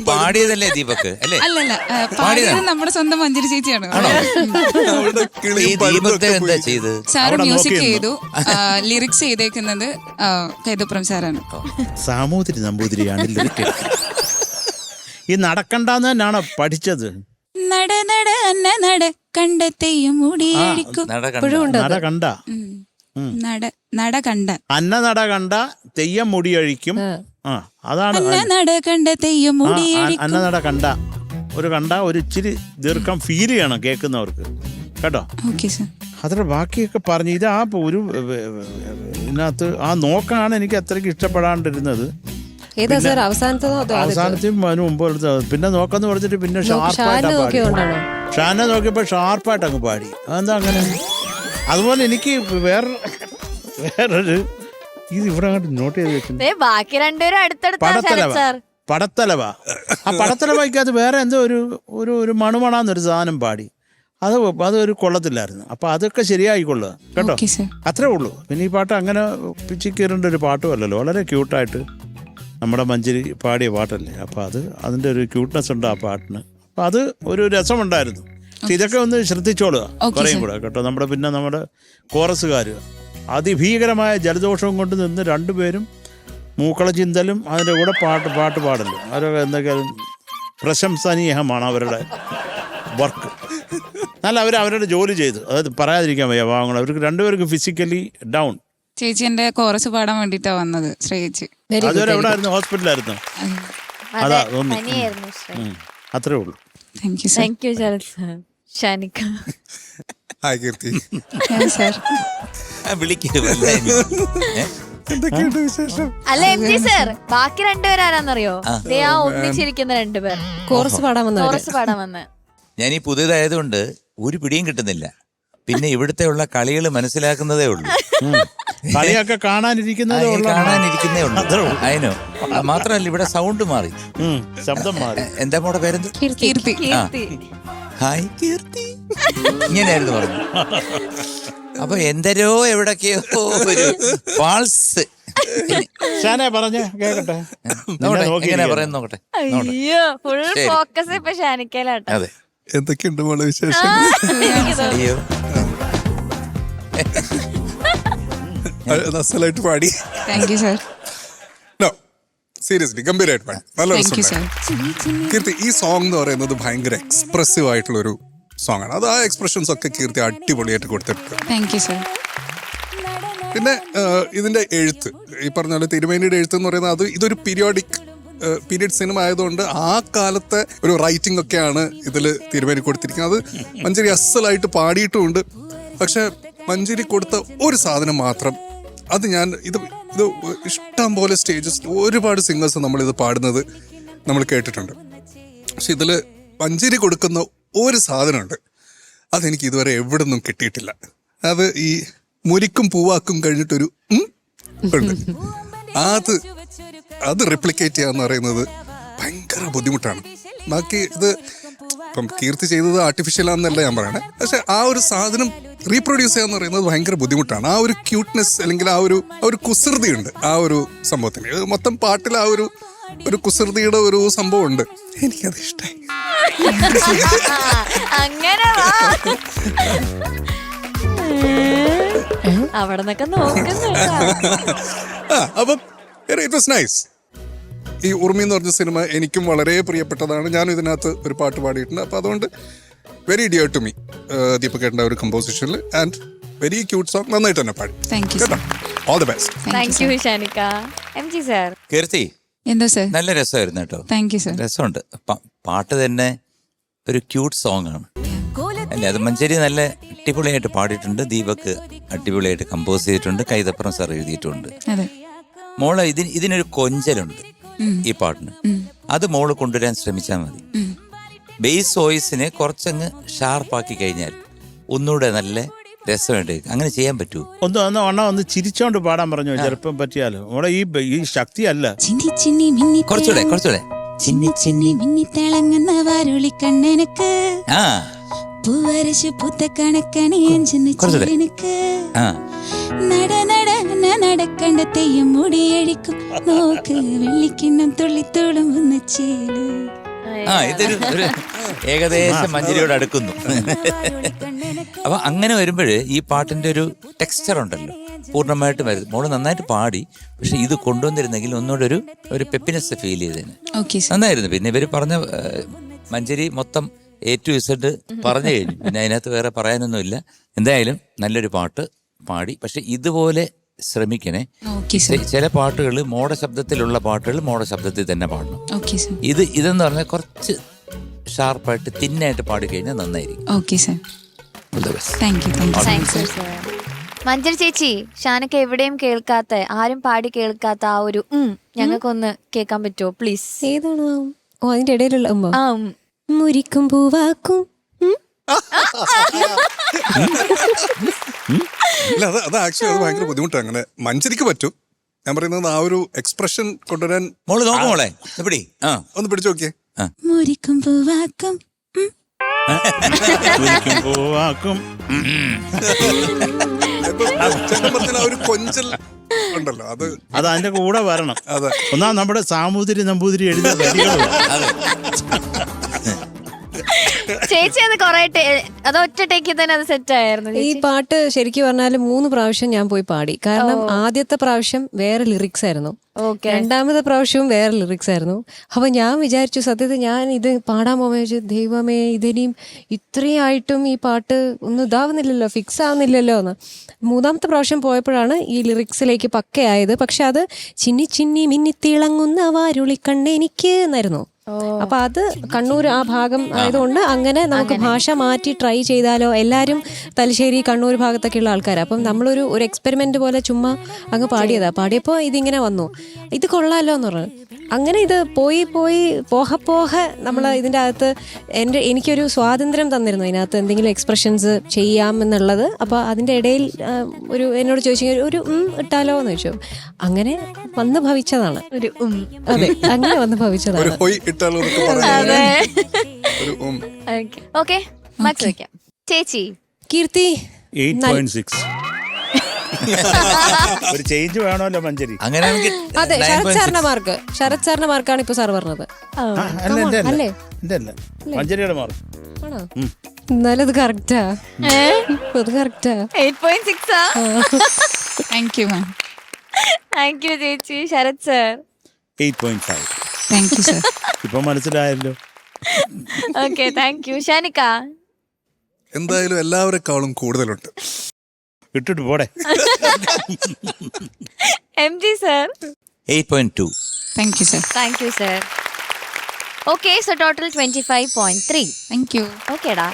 പാടിയതല്ലേ ദീപക് അല്ലേ? അല്ലല്ല, പാടിയത് നമ്മുടെ സ്വന്തം മഞ്ജരി ചേച്ചിയാണ്. ഈ ദീപക് എന്താ ചെയ്ത്? സാറ് മ്യൂസിക് ചെയ്തു, ലിറിക്സ് ചെയ്തേക്കുന്നത് കൈതപ്പുറം സാറാണ്. സാമൂതിരി നമ്പൂതിരിയാണ് ലിറിക്. ഈ നടക്കണ്ടെന്ന് തന്നെയാണോ പഠിച്ചത്? നട നട അന്ന നട കണ്ടെത്തിയും മുടിയടിക്കും. നട കണ്ട നട കണ്ട അന്ന നട കണ്ട തെയ്യം മുടിയഴിക്കും. അതാണ് നട കണ്ട തെയ്യം മുടിയഴിക്കും. അന്ന നട കണ്ട ഒരു ഇച്ചിരി ദീർഘം ഫീൽ ചെയ്യണം കേൾക്കുന്നവർക്ക് കേട്ടോ. Okay sir. അതിന്റെ ബാക്കിയൊക്കെ പറഞ്ഞു. ഇത് ഒരു ഇതിനകത്ത് ആ നോക്കാണ് എനിക്ക് അത്രയ്ക്ക് ഇഷ്ടപ്പെടാണ്ടിരുന്നത്. ഏതാ സാർ അവസാനത്തതോ അതോ ആദ്യത്തേതോ? അവസാനത്തെയും അതിന് മുമ്പ് എടുത്തത്. പിന്നെ നോക്കാന്ന് പറഞ്ഞിട്ട് പിന്നെ ഷാനെ ഷാർപ്പായിട്ടാണ് പാടി. നോക്കിയോണ്ടാണോ? ഷാനെ നോക്കിയപ്പോൾ ഷാർപ്പായിട്ട് അങ്ങ് പാടി. അതെന്താ അങ്ങനെ? അതുപോലെ എനിക്ക് വേറൊരു ഇത് ഇവിടെ അങ്ങോട്ട് നോട്ട് ചെയ്ത് വെച്ചിട്ടുണ്ട്. ബാക്കി രണ്ടുപേരും അടുത്തടുത്താണ് ശരത് സാർ. പടത്തലവ. ആ പടത്തലവയ്ക്കകത്ത് വേറെ എന്തോ ഒരു മണുമണാന്നൊരു സാധനം പാടി. അതൊരു കൊള്ളത്തില്ലായിരുന്നു. അപ്പൊ അതൊക്കെ ശരിയായിക്കൊള്ളുക കേട്ടോ, ഓക്കെ സർ. അത്രേ ഉള്ളൂ. പിന്നെ ഈ പാട്ട് അങ്ങനെ പിച്ചിക്കേറേണ്ട ഒരു പാട്ടും അല്ലല്ലോ, വളരെ ക്യൂട്ടായിട്ട് നമ്മുടെ മഞ്ചരി പാടിയ പാട്ടല്ലേ. അപ്പോൾ അതിൻ്റെ ഒരു ക്യൂട്ട്നെസ് ഉണ്ട് ആ പാട്ടിന്. അപ്പം അത് ഒരു രസമുണ്ടായിരുന്നു. പക്ഷെ ഇതൊക്കെ ഒന്ന് ശ്രദ്ധിച്ചോളുക കുറേയും കൂടെ കേട്ടോ. നമ്മുടെ കോറസുകാർ അതിഭീകരമായ ജലദോഷവും കൊണ്ട് നിന്ന് രണ്ടുപേരും മൂക്കള ചിന്തലും അതിൻ്റെ കൂടെ പാട്ട് പാടലും അവരൊക്കെ എന്തൊക്കെയാലും പ്രശംസനീയമാണ് അവരുടെ വർക്ക്. നല്ല അവരുടെ ജോലി ചെയ്തു. അതായത് പറയാതിരിക്കാൻ വയ്യ പാവങ്ങൾ. അവർക്ക് രണ്ടുപേർക്ക് ഫിസിക്കലി ഡൗൺ. ചേച്ചി എന്റെ കോറസ് പാടാൻ വേണ്ടിട്ടാ വന്നത് ശ്രേയിച്ച്. അതുവരെ എവിടെ ആയിരുന്നു? ഹോസ്പിറ്റലായിരുന്നു. അതാ തോന്നി. അത്രേ ഉള്ളൂ. Thank you sir. Thank you Sharath sir. ഷാനിക്ക. Hi Keerthi, sir. എന്തൊക്കെയുണ്ട് വിശേഷം? അല്ല എം ജി സാർ, ബാക്കി രണ്ടുപേരാരാന്നറിയോ? ദേ ആ ഒന്നിച്ചിരിക്കുന്ന രണ്ടുപേർ കോറസ് പാടാൻ വന്നവര്. കോറസ് പാടാൻ വന്ന്. ഞാൻ ഈ പുതിയതായതുകൊണ്ട് ഒരു പിടിയും കിട്ടുന്നില്ല. പിന്നെ ഇവിടുത്തെ ഉള്ള കളികൾ മനസ്സിലാക്കുന്നതേ ഉള്ളൂ. കളിയൊക്കെ കാണാനിരിക്കുന്നതേ ഉള്ളൂ. കാണാനിരിക്കുന്നേ ഉള്ളൂ. അതിനോ മാത്രമല്ല ഇവിടെ സൗണ്ട് മാറി, ശബ്ദം മാറി. എന്താ മോടെ പേരെന്ത്? കീർത്തി. കീർത്തി. ഹായ് കീർത്തി ഇങ്ങനെയായിരുന്നു പറഞ്ഞു. അപ്പൊ എന്തരോ എവിടൊക്കെയോ ഒരു ഫാൾസ്. ഷാനെ പറഞ്ഞേ കേക്കട്ടെ. എങ്ങനെയാ പറയുന്നത് നോക്കട്ടെ. അയ്യോ, ഫുൾ ഫോക്കസ് ഇപ്പൊ ഷാനിക്കയിലാട്ടോ. അതെ. എന്തൊക്കെയുണ്ട് മോളെ വിശേഷം? അയ്യോ അസലായിട്ട് പാടി. Thank you sir. സീരിയസ്ലി ഗംഭീരമായിട്ട് പാടി. നല്ല താങ്ക് യു സർ. രസമുണ്ടായിരുന്നു. കീർത്തി, ഈ സോങ് എന്ന് പറയുന്നത് ഭയങ്കര എക്സ്പ്രസീവ് ആയിട്ടുള്ള ഒരു സോങ് ആണ്. അത് ആ എക്സ്പ്രഷൻസ് ഒക്കെ കീർത്തി അടിപൊളിയായിട്ട് കൊടുത്തിട്ടുണ്ട്. Thank you sir. പിന്നെ ഇതിന്റെ എഴുത്ത്, ഈ പറഞ്ഞ പോലെ തിരുമേനിയുടെ എഴുത്ത് എന്ന് പറയുന്നത് ഇതൊരു പീരിയഡ് സിനിമ ആയതുകൊണ്ട് ആ കാലത്തെ ഒരു റൈറ്റിംഗ് ഒക്കെയാണ് ഇതിൽ തിരുമേനി കൊടുത്തിരിക്കുന്നത്. അത് മഞ്ചരി അസലായിട്ട് പാടിയിട്ടുമുണ്ട്. പക്ഷെ മഞ്ചരി കൊടുത്ത ഒരു സാധനം മാത്രം, അത് ഇത് ഇഷ്ടം പോലെ സ്റ്റേജസ് ഒരുപാട് സിംഗേഴ്സ് നമ്മളിത് പാടുന്നത് നമ്മൾ കേട്ടിട്ടുണ്ട്. പക്ഷെ ഇതിൽ മഞ്ചരി കൊടുക്കുന്ന ഒരു സാധനമുണ്ട്, അതെനിക്ക് ഇതുവരെ എവിടെ നിന്നും കിട്ടിയിട്ടില്ല. അത് ഈ മുരിക്കും പൂവാക്കും കഴിഞ്ഞിട്ടൊരു ഉണ്ട്. അത് റെപ്ലിക്കേറ്റ് ചെയ്യാന്ന് പറയുന്നത് ഭയങ്കര ബുദ്ധിമുട്ടാണ്. ബാക്കി ഇത് ഇപ്പം കീർത്തി ചെയ്തത് ആർട്ടിഫിഷ്യലാന്നല്ല ഞാൻ പറയണേ. പക്ഷെ ആ ഒരു സാധനം റീപ്രൊഡ്യൂസ് ചെയ്യാന്ന് പറയുന്നത് ഭയങ്കര ബുദ്ധിമുട്ടാണ്. ആ ഒരു ക്യൂട്ട്നെസ് അല്ലെങ്കിൽ ആ ഒരു കുസൃതി ഉണ്ട് ആ ഒരു സംഭവത്തിന്. മൊത്തം പാട്ടിൽ ആ ഒരു കുസൃതിയുടെ ഒരു സംഭവം ഉണ്ട്. എനിക്കത് ഇഷ്ടമായി. അങ്ങനെ അവിടെ നിന്നൊക്കെ നോക്കുന്നു. അപ്പം ഇറ്റ് വാസ് നൈസ്. ഈ ഉർമി എന്ന് പറഞ്ഞ സിനിമ എനിക്കും വളരെ പ്രിയപ്പെട്ടതാണ്. ഞാനും ഇതിനകത്ത് ഒരു പാട്ട് പാടിയിട്ടുണ്ട്. അപ്പം അതുകൊണ്ട് വെരി ഡിയർ ടു മീ ദീപകേട്ടൻ്റെ ഒരു കമ്പോസിഷനിൽ ആൻഡ് വെരി ക്യൂട്ട് സോങ്. നന്നായിട്ട് തന്നെ പാടി. താങ്ക് യു കേട്ടോ, all the best. Thank you ഷാനിക്ക. M G sir. കീർത്തി എന്താ സർ? നല്ല രസമായിരുന്നു കേട്ടോ. Thank you sir. രസമുണ്ട്. പാട്ട് തന്നെ ഒരു ക്യൂട്ട് സോങ് ആണ് അല്ലേ. അത് മഞ്ചേരി നല്ല അടിപൊളിയായിട്ട് പാടിയിട്ടുണ്ട്. ദീപക് അടിപൊളിയായിട്ട് കമ്പോസ് ചെയ്തിട്ടുണ്ട്. കൈതപ്പുറം സാർ എഴുതിയിട്ടുണ്ട്. അതെ. മോള് ഇതിനൊരു കൊഞ്ചലുണ്ട് ഈ പാട്ടിന്. അത് മോള് കൊണ്ടുവരാൻ ശ്രമിച്ചാൽ മതി. ബേസ് വോയിസിനെ കുറച്ചങ്ങ് ഷാർപ്പാക്കി കഴിഞ്ഞാൽ ഒന്നുകൂടെ നല്ല രസമായിട്ട് അങ്ങനെ ചെയ്യാൻ പറ്റൂ. ഒന്ന് ചിരിച്ചോണ്ട് പാടാൻ പറഞ്ഞു ചെറുപ്പം പറ്റിയാലോ. അവിടെ ഈ ശക്തി അല്ല, കുറച്ചുകൂടെ ചിന്നി ചിന്നി മിന്നി തിളങ്ങുന്ന വാരുളിക്കണ്ണനക്ക് ആ പൂവരശു പൂത്ത കണക്കണി എനിക്ക് നട നട നടക്കണ്ട തെയ്യം മുടിയഴിക്കും നോക്ക് വെള്ളിക്കിണ്ണം തുള്ളിത്തോളും ഒന്ന് ചേല്. ഇതൊരു ഏകദേശം മഞ്ചരിയോട് അടുക്കുന്നു. അപ്പൊ അങ്ങനെ വരുമ്പോഴ് ഈ പാട്ടിന്റെ ഒരു ടെക്സ്ചർ ഉണ്ടല്ലോ പൂർണ്ണമായിട്ട് വരും. മോള് നന്നായിട്ട് പാടി. പക്ഷെ ഇത് കൊണ്ടുവന്നിരുന്നെങ്കിൽ ഒന്നുകൂടെ ഒരു പെപ്പിനെസ് ഫീൽ ചെയ്തേനെ. നന്നായിരുന്നു. പിന്നെ ഇവര് പറഞ്ഞ മഞ്ചരി മൊത്തം A to Z പറഞ്ഞു കഴിഞ്ഞു. പിന്നെ അതിനകത്ത് വേറെ പറയാനൊന്നുമില്ല. എന്തായാലും നല്ലൊരു പാട്ട് പാടി. പക്ഷെ ഇതുപോലെ ശ്രമിക്കണേ. ചില പാട്ടുകൾ മോഡ ശബ്ദത്തിലുള്ള പാട്ടുകൾ മോഡ ശബ്ദത്തിൽ തന്നെ പാടണം. ഇതെന്ന് പറഞ്ഞാൽ കുറച്ച് ഷാർപ്പായിട്ട് തിന്നായിട്ട് പാടി കഴിഞ്ഞാൽ നന്നായിരിക്കും. Okay sir. Thank you. Manjari ചേച്ചി, ഷാനക്ക് എവിടെയും കേൾക്കാത്ത, ആരും പാടി കേൾക്കാത്ത ആ ഒരു ഞങ്ങൾക്കൊന്ന് കേൾക്കാൻ പറ്റുമോ പ്ലീസ്? ഏതാണ്? ഓ, അതിന്റെ ഇടയിലുള്ള ആ മുരിക്കും പൂവാക്കും. അല്ല അത് ആക്ച്വലി അത് ഭയങ്കര ബുദ്ധിമുട്ടാണ്. അങ്ങനെ മഞ്ജരിക്ക് പറ്റും. ഞാൻ പറയുന്നത് ആ ഒരു എക്സ്പ്രഷൻ കൊണ്ടുവരാൻ. മോള് നോക്കും മോളെ, എവിടെ? ആ, ഒന്ന് പിടിച്ചു നോക്കിയേ. മുരിക്കും പൂവാക്കും പൂവാക്കും. ചെന്നപ്പത്തിന് ആ ഒരു കൊഞ്ചൽ ഉണ്ടല്ലോ, അത് അതിന്റെ കൂടെ വരണം. അതെ. ഒന്നാം നമ്മുടെ സാമൂതിരി നമ്പൂതിരി എഴുതിയ വരികളും. ചേച്ചി അത് കൊറേ അത് ഒറ്റ ടേക്കിൽ തന്നെ അത് സെറ്റ് ആയിരുന്നു. ഈ പാട്ട് ശരിക്കും പറഞ്ഞാൽ 3 പ്രാവശ്യം ഞാൻ പോയി പാടി. കാരണം ആദ്യത്തെ പ്രാവശ്യം വേറെ ലിറിക്സ് ആയിരുന്നു, രണ്ടാമത്തെ പ്രാവശ്യവും വേറെ ലിറിക്സ് ആയിരുന്നു. അപ്പൊ ഞാൻ വിചാരിച്ചു സത്യത്തിൽ ഞാൻ ഇത് പാടാൻ പോകുമ്പോൾ ദൈവമേ, ഇതിനിയും ഇത്രയും ആയിട്ടും ഈ പാട്ട് ഒന്നും ഇതാവുന്നില്ലല്ലോ, ഫിക്സ് ആവുന്നില്ലല്ലോ എന്ന്. 3ാമത്തെ പ്രാവശ്യം പോയപ്പോഴാണ് ഈ ലിറിക്സിലേക്ക് പക്കയായത്. പക്ഷെ അത് ചിന്നി ചിന്നി മിന്നിത്തിളങ്ങുന്ന വാരുളിക്കണ്ണെനിക്ക് എന്നായിരുന്നു. അപ്പൊ അത് കണ്ണൂർ ആ ഭാഗം ആയതുകൊണ്ട് അങ്ങനെ നമുക്ക് ഭാഷ മാറ്റി ട്രൈ ചെയ്താലോ. എല്ലാവരും തലശ്ശേരി കണ്ണൂർ ഭാഗത്തൊക്കെയുള്ള ആൾക്കാരാണ്. അപ്പം നമ്മളൊരു എക്സ്പെരിമെന്റ് പോലെ ചുമ്മാ അങ്ങ് പാടിയതാ. പാടിയപ്പോൾ ഇതിങ്ങനെ വന്നു, ഇത് കൊള്ളാലോ എന്ന് പറഞ്ഞു. അങ്ങനെ ഇത് പോയി പോഹ നമ്മൾ ഇതിൻ്റെ അകത്ത് എനിക്കൊരു സ്വാതന്ത്ര്യം തന്നിരുന്നു ഇതിനകത്ത് എന്തെങ്കിലും എക്സ്പ്രഷൻസ് ചെയ്യാമെന്നുള്ളത്. അപ്പോൾ അതിൻ്റെ ഇടയിൽ ഒരു എന്നോട് ചോദിച്ചു ഒരു ഇട്ടാലോ എന്ന് ചോദിച്ചു. അങ്ങനെ വന്ന് ഭവിച്ചതാണ്. അതെ, അങ്ങനെ വന്ന് ഭവിച്ചതാണ്. ഓക്കെ, മാറ്റി വെക്കാം. ചേച്ചി കീർത്തി 8.6. ഒരു ചേഞ്ച് വേണമല്ലോ മഞ്ജരി. അങ്ങനെയാണെങ്കിൽ അതെ, ശരത് സാറിന്റെ മാർക്കാണ് ഇപ്പൊ സാർ പറഞ്ഞത്. അല്ലേ? മഞ്ജരിയുടെ മാർക്ക് ആണോ? എന്നാലും അത് കറക്റ്റാ, അത് കറക്റ്റാ. 8.6. Thank you ma'am. Thank you ചേച്ചി. Sharath sir 8.5. Thank you sir. ഇപ്പൊ മനസ്സിലായല്ലോ. Okay, thank you. ഷാനിക്ക എന്തായാലും എല്ലാവരെക്കാളും കൂടുതലുണ്ട്. ഇട്ടിട്ട് പോടെ. MG sir 8.2. Thank you sir. Thank you sir. Okay, so total 25.3. Thank you. ഓക്കേടാ.